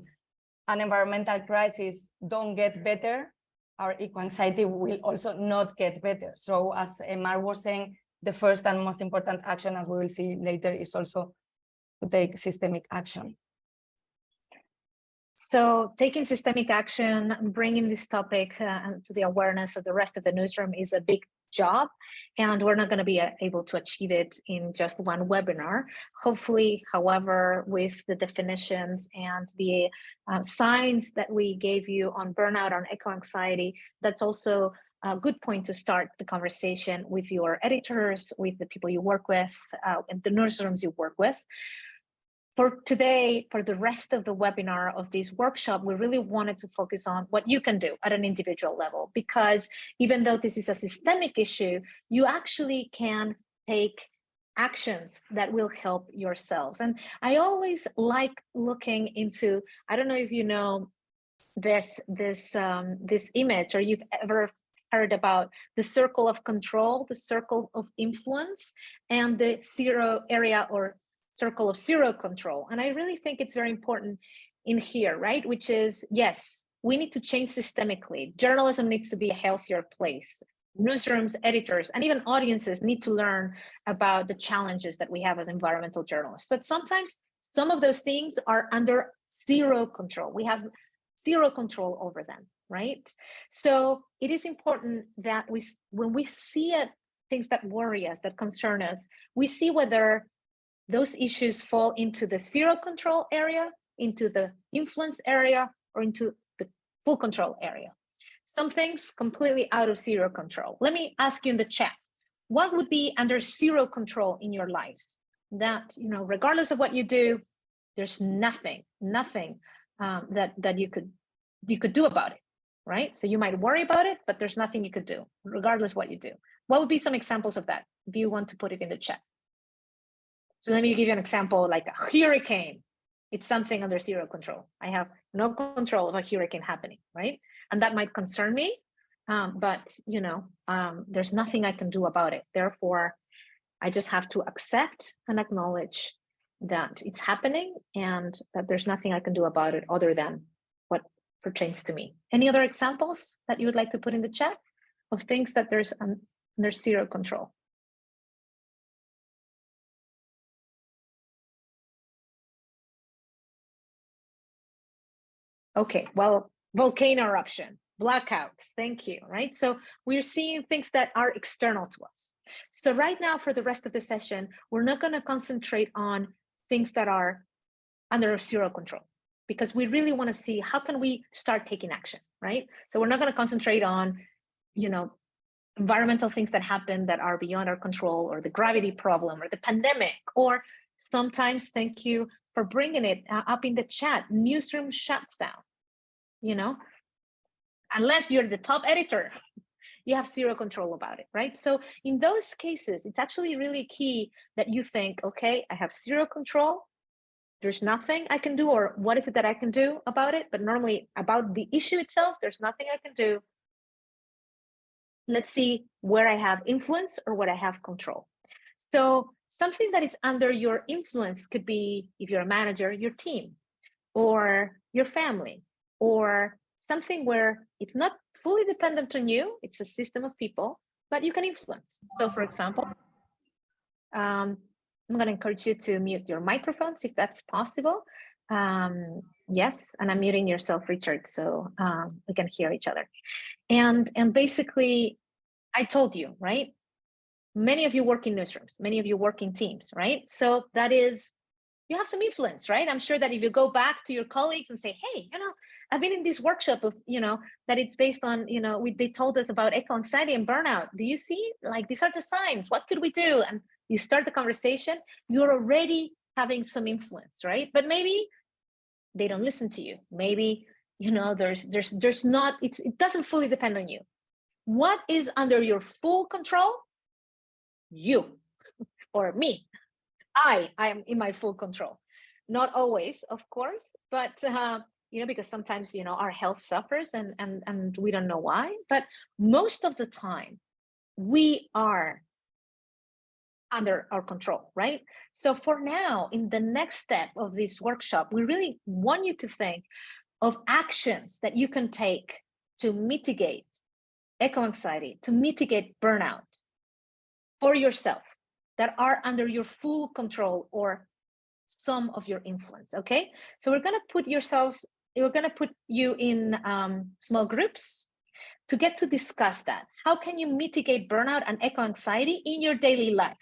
environmental crisis don't get better, our eco-anxiety will also not get better. So as Mar was saying, the first and most important action, as we will see later, is also to take systemic action. So taking systemic action, bringing this topic to the awareness of the rest of the newsroom is a big job, and we're not going to be able to achieve it in just one webinar. Hopefully, however, with the definitions and the signs that we gave you on burnout, on eco-anxiety, that's also a good point to start the conversation with your editors, with the people you work with, and the newsrooms you work with. For today, for the rest of the webinar of this workshop, we really wanted to focus on what you can do at an individual level, because even though this is a systemic issue, you actually can take actions that will help yourselves. And I always like looking into, I don't know if you know this image, or you've ever heard about the circle of control, the circle of influence, and the zero area or circle of zero control. And I really think it's very important in here, right? Which is, yes, we need to change systemically. Journalism needs to be a healthier place. Newsrooms, editors, and even audiences need to learn about the challenges that we have as environmental journalists. But sometimes some of those things are under zero control. We have zero control over them, right? So it is important that when we see it, things that worry us, that concern us, we see whether those issues fall into the zero control area, into the influence area, or into the full control area. Some things completely out of zero control. Let me ask you in the chat, what would be under zero control in your lives? That, you know, regardless of what you do, there's nothing that you could do about it, right? So you might worry about it, but there's nothing you could do, regardless what you do. What would be some examples of that, if you want to put it in the chat? So let me give you an example, like a hurricane. It's something under zero control. I have no control of a hurricane happening, right? And that might concern me, but you know, there's nothing I can do about it. Therefore, I just have to accept and acknowledge that it's happening and that there's nothing I can do about it other than what pertains to me. Any other examples that you would like to put in the chat of things that there's under zero control? Okay, well, volcano eruption, blackouts, thank you, right? So we're seeing things that are external to us. So right now, for the rest of the session, we're not going to concentrate on things that are under zero control, because we really want to see how can we start taking action, right? So we're not going to concentrate on, you know, environmental things that happen that are beyond our control, or the gravity problem, or the pandemic, or sometimes, thank you for bringing it up in the chat, newsroom shuts down, you know, unless you're the top editor, you have zero control about it, right? So in those cases, it's actually really key that you think, okay, I have zero control, there's nothing I can do, or what is it that I can do about it? But normally about the issue itself, there's nothing I can do. Let's see where I have influence or what I have control. So something that is under your influence could be, if you're a manager, your team, or your family, or something where it's not fully dependent on you, it's a system of people, but you can influence. So for example, I'm going to encourage you to mute your microphones if that's possible. Yes, and I'm muting yourself, Richard, so we can hear each other. And basically, I told you, right? Many of you work in newsrooms, many of you work in teams, right? So that is, you have some influence, right? I'm sure that if you go back to your colleagues and say, hey, you know, I've been in this workshop of, you know, that it's based on, you know, they told us about eco-anxiety and burnout. Do you see, like, these are the signs, what could we do? And you start the conversation, you're already having some influence, right? But maybe they don't listen to you. Maybe, you know, there's not, it doesn't fully depend on you. What is under your full control? You or me. I am in my full control. Not always, of course, but you know, because sometimes, you know, our health suffers and we don't know why, but most of the time we are under our control, right? So for now, in the next step of this workshop, we really want you to think of actions that you can take to mitigate eco-anxiety, to mitigate burnout for yourself that are under your full control or some of your influence, okay? So we're gonna put you in small groups to get to discuss that. How can you mitigate burnout and eco-anxiety in your daily life?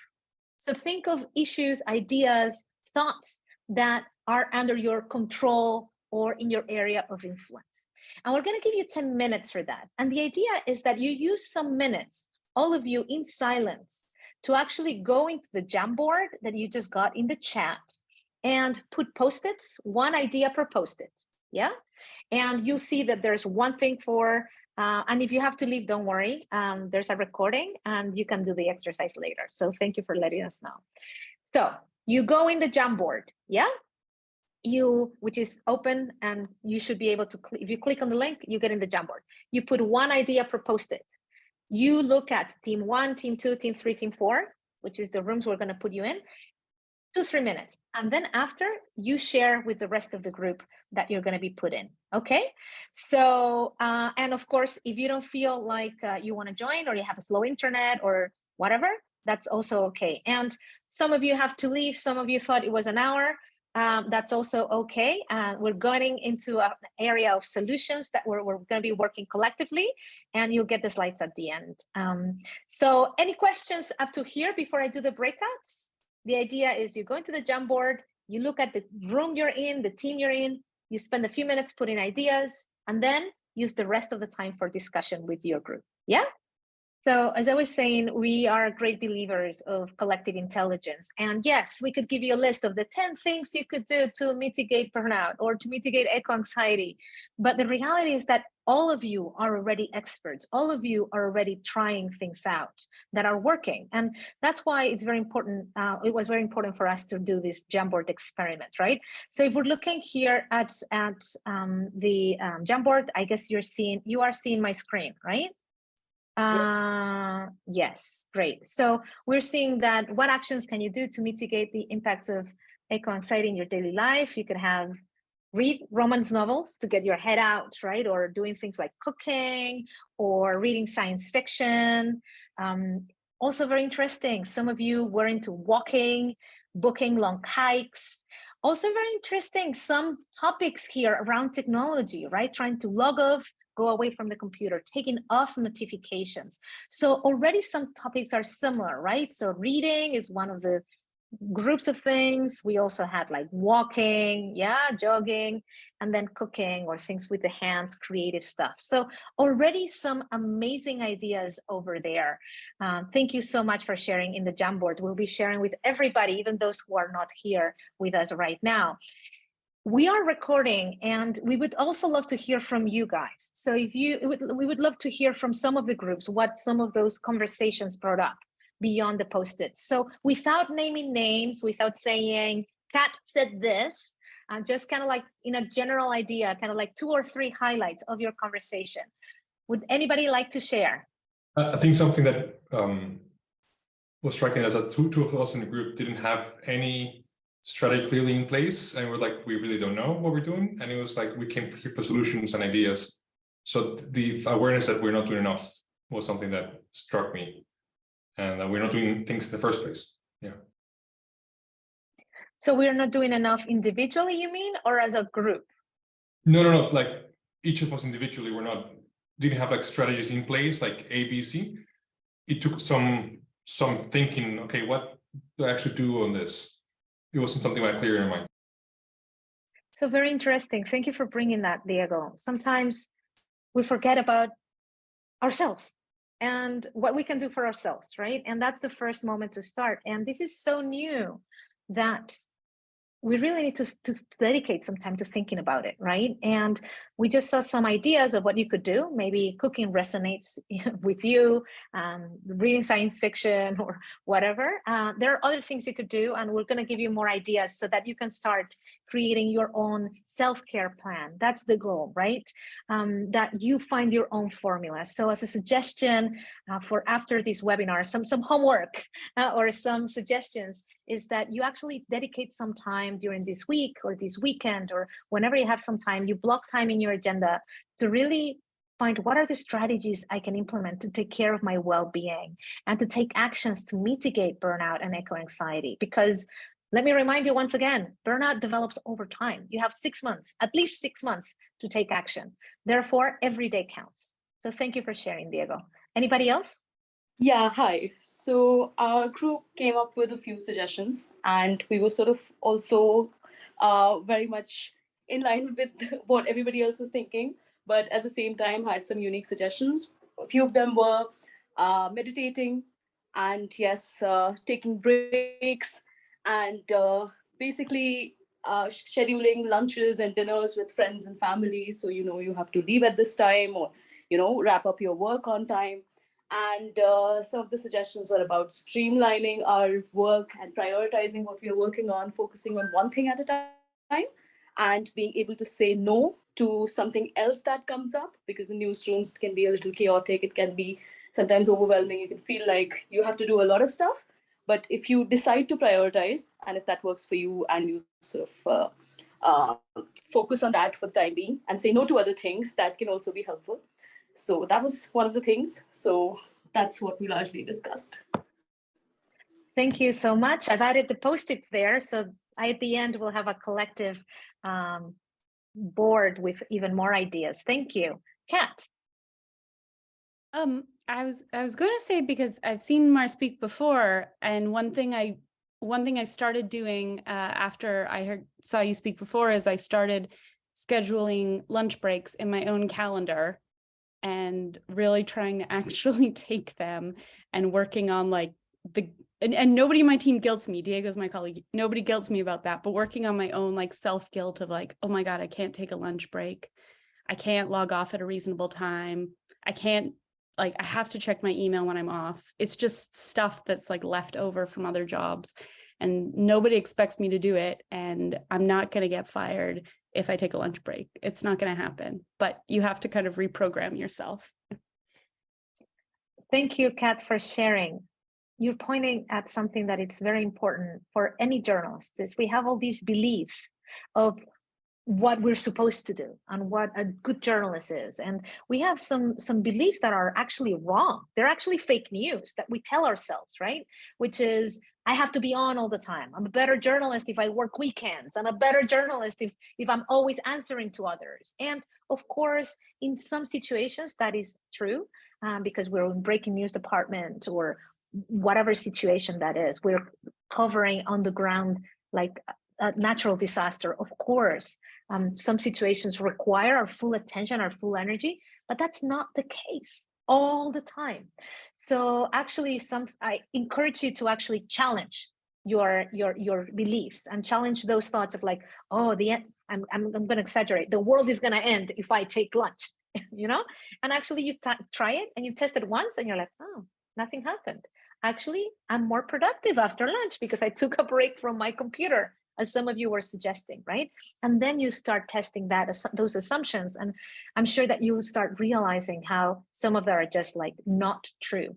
So think of issues, ideas, thoughts that are under your control or in your area of influence. And we're gonna give you 10 minutes for that. And the idea is that you use some minutes, all of you in silence, to actually go into the Jamboard that you just got in the chat and put post-its, one idea per post-it, yeah? And you'll see that there's one thing for, and if you have to leave, don't worry, there's a recording and you can do the exercise later. So thank you for letting us know. So you go in the Jamboard, yeah? Which is open and you should be able to, if you click on the link, you get in the Jamboard. You put one idea per post-it. You look at team 1, team 2, team 3, team 4, which is the rooms we're gonna put you in, 2-3 minutes. And then after, you share with the rest of the group that you're gonna be put in, okay? So, and of course, if you don't feel like you wanna join or you have a slow internet or whatever, that's also okay. And some of you have to leave, some of you thought it was an hour, that's also okay. We're going into an area of solutions that we're going to be working collectively, and you'll get the slides at the end. So any questions up to here before I do the breakouts? The idea is you go into the Jamboard, you look at the room you're in, the team you're in, you spend a few minutes putting ideas, and then use the rest of the time for discussion with your group. Yeah? So as I was saying, we are great believers of collective intelligence. And yes, we could give you a list of the 10 things you could do to mitigate burnout or to mitigate eco-anxiety. But the reality is that all of you are already experts. All of you are already trying things out that are working. And that's why it's very important. It was very important for us to do this Jamboard experiment, right? So if we're looking here at the Jamboard, I guess you are seeing my screen, right? Yes, great. So we're seeing that what actions can you do to mitigate the impacts of eco-anxiety in your daily life? You could read romance novels to get your head out, right? Or doing things like cooking or reading science fiction. Also very interesting. Some of you were into walking, booking long hikes. Also very interesting, some topics here around technology, right? Trying to log off, go away from the computer, taking off notifications. So already some topics are similar, right? So reading is one of the groups of things. We also had like walking, yeah, jogging, and then cooking or things with the hands, creative stuff. So already some amazing ideas over there. Thank you so much for sharing in the Jamboard. We'll be sharing with everybody, even those who are not here with us right now. We are recording and we would also love to hear from you guys. So we would love to hear from some of the groups, what some of those conversations brought up beyond the post-its. So without naming names, without saying, Kat said this, just kind of like in a general idea, kind of like 2 or 3 highlights of your conversation. Would anybody like to share? I think something that was striking is that two of us in the group didn't have any strategy clearly in place, and we're like, we really don't know what we're doing. And it was like, we came here for solutions and ideas. So the awareness that we're not doing enough was something that struck me, and that we're not doing things in the first place. Yeah. So we're not doing enough individually, you mean, or as a group? No. Like each of us individually, didn't have like strategies in place, like A, B, C. It took some thinking, okay, what do I actually do on this? It wasn't something like clear in my mind. So very interesting. Thank you for bringing that, Diego. Sometimes we forget about ourselves and what we can do for ourselves, right? And that's the first moment to start. And this is so new that we really need to dedicate some time to thinking about it, right? And we just saw some ideas of what you could do. Maybe cooking resonates with you, reading science fiction or whatever. There are other things you could do, and we're going to give you more ideas so that you can start creating your own self-care plan. That's the goal, right? That you find your own formula. So as a suggestion for after this webinar, some homework or some suggestions is that you actually dedicate some time during this week or this weekend or whenever you have some time, you block time in your agenda to really find what are the strategies I can implement to take care of my well-being and to take actions to mitigate burnout and eco-anxiety. Because let me remind you once again, burnout develops over time. You have 6 months, at least 6 months to take action. Therefore, every day counts. So thank you for sharing, Diego. Anybody else? Yeah, hi. So our group came up with a few suggestions, and we were sort of also very much in line with what everybody else was thinking, but at the same time had some unique suggestions. A few of them were meditating, and yes, taking breaks, and basically scheduling lunches and dinners with friends and family. So, you have to leave at this time, or, wrap up your work on time. And some of the suggestions were about streamlining our work and prioritizing what we are working on, focusing on one thing at a time, and being able to say no to something else that comes up, because the newsrooms can be a little chaotic. It can be sometimes overwhelming. You can feel like you have to do a lot of stuff. But if you decide to prioritize, and if that works for you, and you sort of focus on that for the time being and say no to other things, that can also be helpful. So that was one of the things. So that's what we largely discussed. Thank you so much. I've added the Post-its there. So at the end, we'll have a collective board with even more ideas. Thank you. Kat. I was going to say, because I've seen Mar speak before, and one thing I started doing after I saw you speak before is I started scheduling lunch breaks in my own calendar and really trying to actually take them and working on like and nobody in my team guilts me. Diego's my colleague. Nobody guilts me about that, but working on my own like self-guilt of like, oh my God, I can't take a lunch break. I can't log off at a reasonable time. I have to check my email when I'm off. It's just stuff that's like left over from other jobs, and nobody expects me to do it. And I'm not going to get fired if I take a lunch break. It's not going to happen, but you have to kind of reprogram yourself. Thank you, Kat, for sharing. You're pointing at something that it's very important for any journalist, is we have all these beliefs of what we're supposed to do and what a good journalist is. And we have some beliefs that are actually wrong. They're actually fake news that we tell ourselves, right? Which is, I have to be on all the time. I'm a better journalist if I work weekends. I'm a better journalist if I'm always answering to others. And of course, in some situations that is true, because we're in breaking news department or whatever situation that is, we're covering on the ground like a natural disaster. Of course, some situations require our full attention, our full energy, but that's not the case all the time. So actually, I encourage you to actually challenge your beliefs and challenge those thoughts of like, oh, I'm going to exaggerate. The world is going to end if I take lunch, And actually, you try it and you test it once, and you're like, oh, nothing happened. Actually, I'm more productive after lunch because I took a break from my computer, as some of you were suggesting, right? And then you start testing those assumptions, and I'm sure that you will start realizing how some of them are just like not true.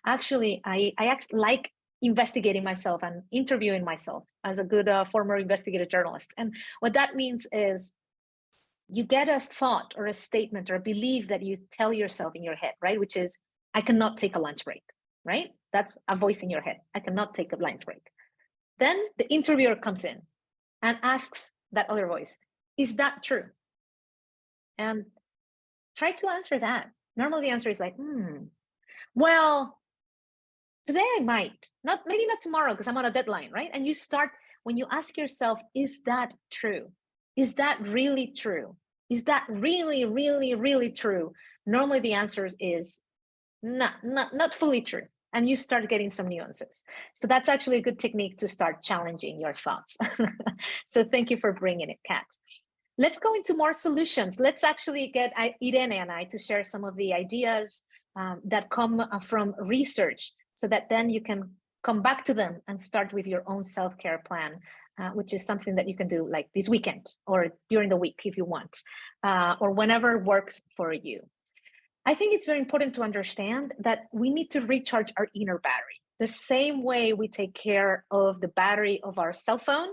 Actually, I like investigating myself and interviewing myself as a good former investigative journalist. And what that means is you get a thought or a statement or a belief that you tell yourself in your head, right? Which is, I cannot take a lunch break, right? That's a voice in your head. I cannot take a lunch break. Then the interviewer comes in and asks that other voice, is that true? And try to answer that. Normally the answer is like, well, today I might, maybe not tomorrow because I'm on a deadline, right? And you start, when you ask yourself, is that true? Is that really true? Is that really, really, really true? Normally the answer is not fully true. and you start getting some nuances. So that's actually a good technique to start challenging your thoughts. So thank you for bringing it, Kat. Let's go into more solutions. Let's actually get Irene and I to share some of the ideas that come from research, so that then you can come back to them and start with your own self-care plan, which is something that you can do like this weekend or during the week if you want, or whenever works for you. I think it's very important to understand that we need to recharge our inner battery. The same way we take care of the battery of our cell phone,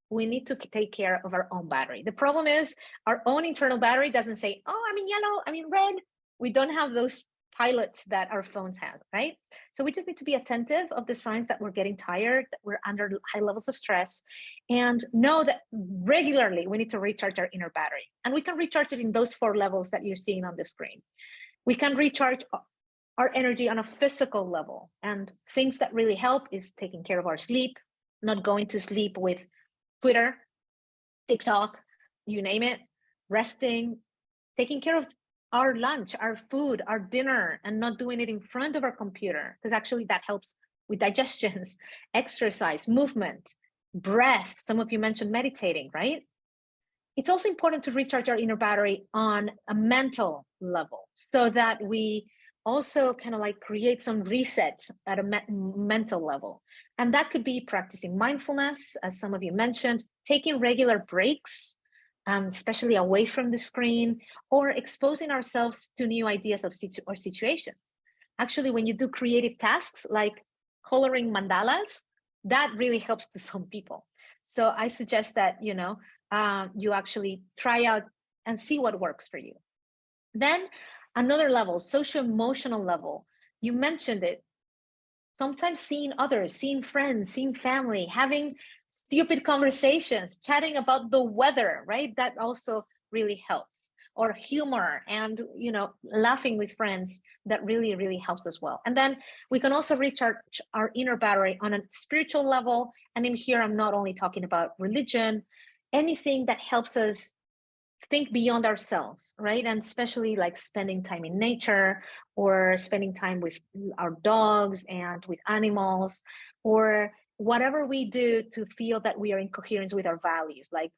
we need to take care of our own battery. The problem is our own internal battery doesn't say, oh, I'm in yellow, I'm in red. We don't have those pilots that our phones have, right? So we just need to be attentive of the signs that we're getting tired, that we're under high levels of stress, and know that regularly we need to recharge our inner battery. And we can recharge it in those 4 levels that you're seeing on the screen. We can recharge our energy on a physical level, and things that really help is taking care of our sleep, not going to sleep with Twitter, TikTok, you name it, resting, taking care of our lunch, our food, our dinner, and not doing it in front of our computer, because actually that helps with digestions, exercise, movement, breath. Some of you mentioned meditating, right? It's also important to recharge our inner battery on a mental level, so that we also kind of like create some resets at a mental level. And that could be practicing mindfulness, as some of you mentioned, taking regular breaks, especially away from the screen, or exposing ourselves to new ideas of or situations. Actually, when you do creative tasks like coloring mandalas, that really helps to some people. So I suggest that, you actually try out and see what works for you. Then another level, social-emotional level, you mentioned it. Sometimes seeing others, seeing friends, seeing family, having stupid conversations, chatting about the weather, right? That also really helps. Or humor and, laughing with friends, that really, really helps as well. And then we can also recharge our inner battery on a spiritual level. And in here, I'm not only talking about religion, anything that helps us think beyond ourselves, right? And especially like spending time in nature, or spending time with our dogs and with animals, or whatever we do to feel that we are in coherence with our values, like,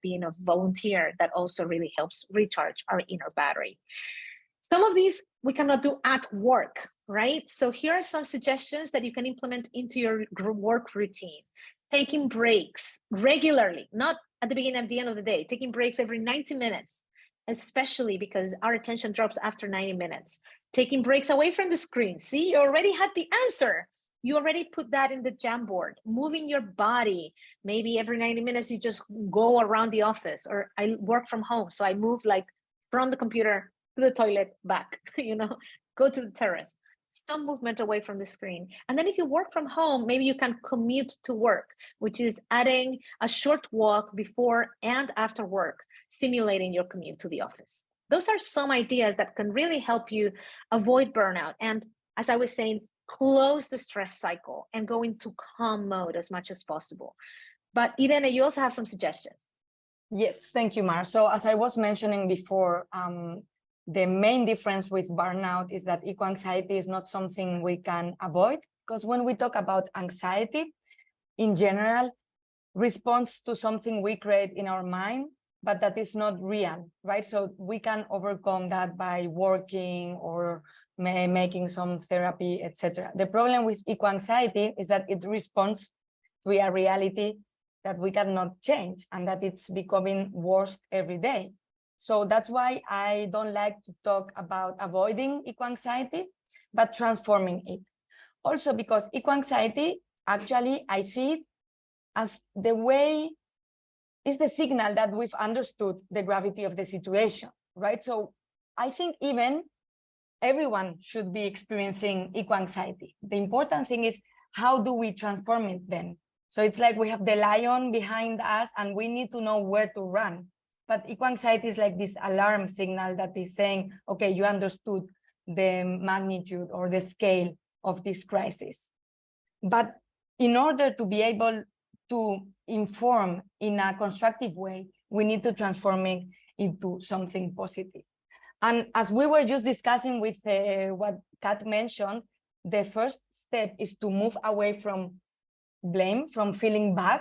being a volunteer, that also really helps recharge our inner battery. Some of these we cannot do at work, right? So here are some suggestions that you can implement into your work routine. Taking breaks regularly, not at the beginning and the end of the day, taking breaks every 90 minutes, especially because our attention drops after 90 minutes. Taking breaks away from the screen. See, you already had the answer. You already put that in the Jamboard. Moving your body. Maybe every 90 minutes, you just go around the office, or I work from home. So I move like from the computer to the toilet, back, go to the terrace. Some movement away from the screen. And then if you work from home, maybe you can commute to work, which is adding a short walk before and after work, simulating your commute to the office. Those are some ideas that can really help you avoid burnout. And as I was saying, close the stress cycle and go into calm mode as much as possible. But Irene, you also have some suggestions. Yes, thank you, Mar. So as I was mentioning before, the main difference with burnout is that eco-anxiety is not something we can avoid, because when we talk about anxiety, in general, responds to something we create in our mind, but that is not real, right? So we can overcome that by working or making some therapy, etc. The problem with eco-anxiety is that it responds to a reality that we cannot change, and that it's becoming worse every day. So that's why I don't like to talk about avoiding eco-anxiety, but transforming it. Also because eco-anxiety, actually, I see it as the way, is the signal that we've understood the gravity of the situation, right? So I think even everyone should be experiencing eco-anxiety. The important thing is, how do we transform it then? So it's like we have the lion behind us and we need to know where to run. But eco-anxiety is like this alarm signal that is saying, okay, you understood the magnitude or the scale of this crisis. But in order to be able to inform in a constructive way, we need to transform it into something positive. And as we were just discussing with what Kat mentioned, the first step is to move away from blame, from feeling bad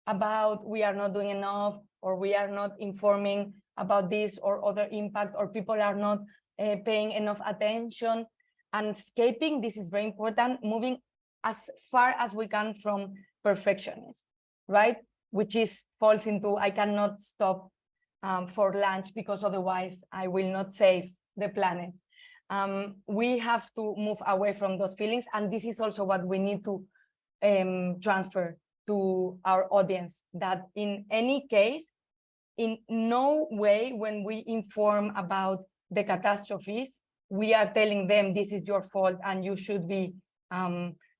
about we are not doing enough, or we are not informing about this or other impact, or people are not paying enough attention. And escaping, this is very important, moving as far as we can from perfectionism, right? Which falls into, I cannot stop for lunch because otherwise I will not save the planet. We have to move away from those feelings. And this is also what we need to transfer to our audience, that in any case, in no way when we inform about the catastrophes, we are telling them this is your fault and you should be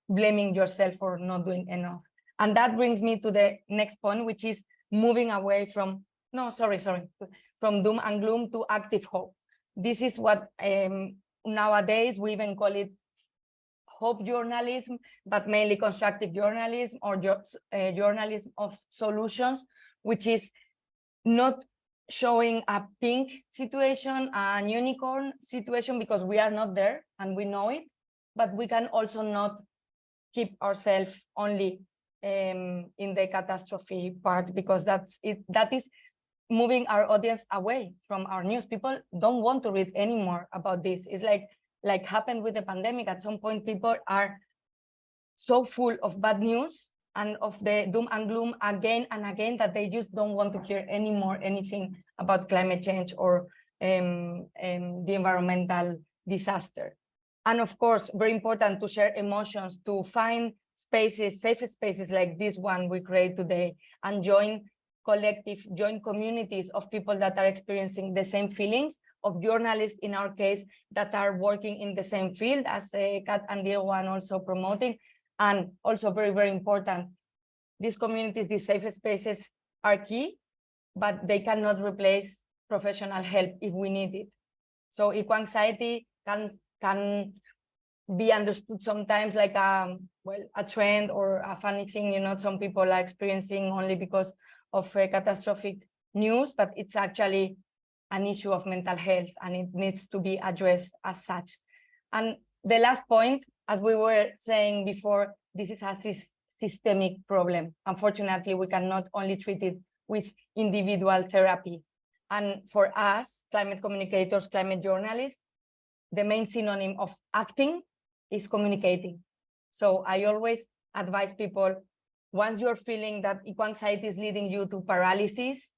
blaming yourself for not doing enough. And that brings me to the next point, which is moving away from, from doom and gloom to active hope. This is what nowadays we even call it hope journalism, but mainly constructive journalism, or journalism of solutions, which is not showing a pink situation, a unicorn situation, because we are not there and we know it, but we can also not keep ourselves only in the catastrophe part, because that is moving our audience away from our news. People don't want to read anymore about this. It's like happened with the pandemic. At some point, people are so full of bad news and of the doom and gloom again and again that they just don't want to hear anymore anything about climate change or the environmental disaster. And of course, very important to share emotions, to find spaces, safe spaces like this one we create today, and join communities of people that are experiencing the same feelings, of journalists in our case that are working in the same field as Kat and Diego and also promoting. And also very, very important, these communities, these safe spaces are key, but they cannot replace professional help if we need it. So eco-anxiety can be understood sometimes like a trend or a funny thing, some people are experiencing only because of catastrophic news, but it's actually an issue of mental health and it needs to be addressed as such. And the last point, as we were saying before, this is a systemic problem. Unfortunately, we cannot only treat it with individual therapy. And for us, climate communicators, climate journalists, the main synonym of acting is communicating. So I always advise people, once you're feeling that eco-anxiety is leading you to paralysis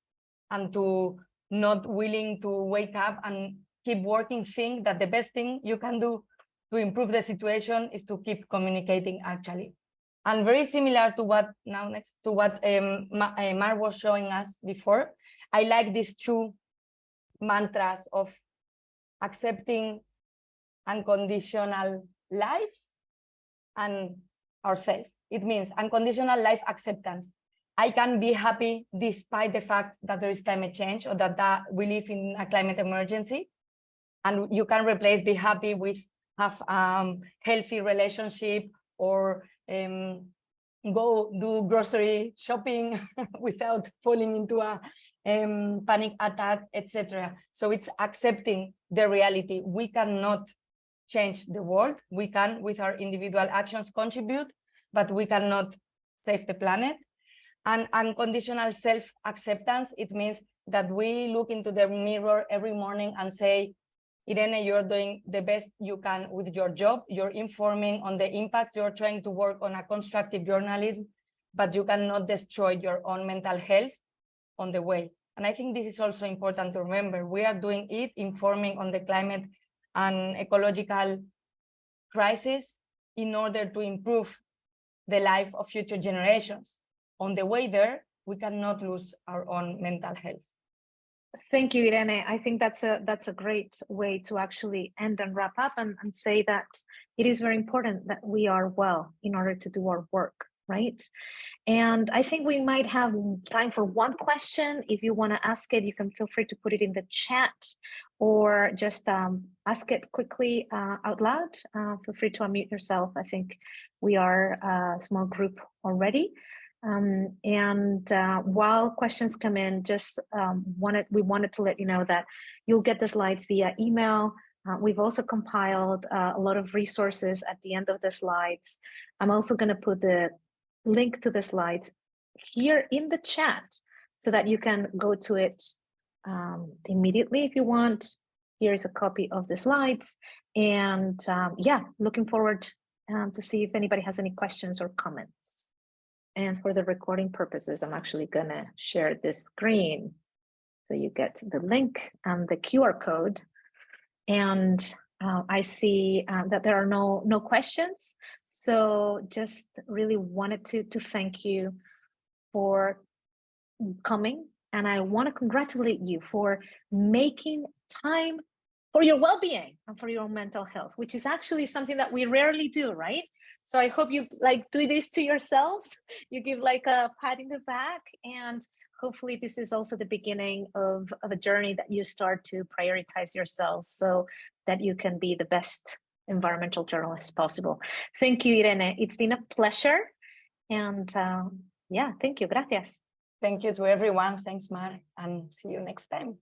and to not willing to wake up and keep working, think that the best thing you can do to improve the situation is to keep communicating, actually. And very similar to what Mar was showing us before, I like these two mantras of accepting unconditional life and ourselves. It means unconditional life acceptance. I can be happy despite the fact that there is climate change or that we live in a climate emergency. And you can replace be happy with have healthy relationship or go do grocery shopping without falling into a panic attack, etc. So it's accepting the reality. We cannot change the world. We can, with our individual actions, contribute, but we cannot save the planet. And unconditional self-acceptance, it means that we look into the mirror every morning and say, Irene, you're doing the best you can with your job. You're informing on the impact. You're trying to work on a constructive journalism, but you cannot destroy your own mental health on the way. And I think this is also important to remember. We are doing it, informing on the climate and ecological crisis in order to improve the life of future generations. On the way there, we cannot lose our own mental health. Thank you, Irene. I think that's a great way to actually end and wrap up and say that it is very important that we are well in order to do our work, right? And I think we might have time for one question. If you want to ask it, you can feel free to put it in the chat or just ask it quickly out loud. Feel free to unmute yourself. I think we are a small group already. While questions come in, just we wanted to let you know that you'll get the slides via email We've also compiled a lot of resources at the end of the slides. I'm also going to put the link to the slides here in the chat so that you can go to it immediately if you want. Here's a copy of the slides. And yeah, looking forward to see if anybody has any questions or comments. And for the recording purposes, I'm actually going to share this screen so you get the link and the QR code. And I see that there are no questions. So just really wanted to thank you for coming. And I want to congratulate you for making time for your well-being and for your own mental health, which is actually something that we rarely do, right? So I hope you do this to yourselves. You give a pat in the back, and hopefully this is also the beginning of a journey that you start to prioritize yourselves so that you can be the best environmental journalist possible. Thank you, Irene. It's been a pleasure. And yeah, thank you. Gracias. Thank you to everyone. Thanks, Mar, and see you next time.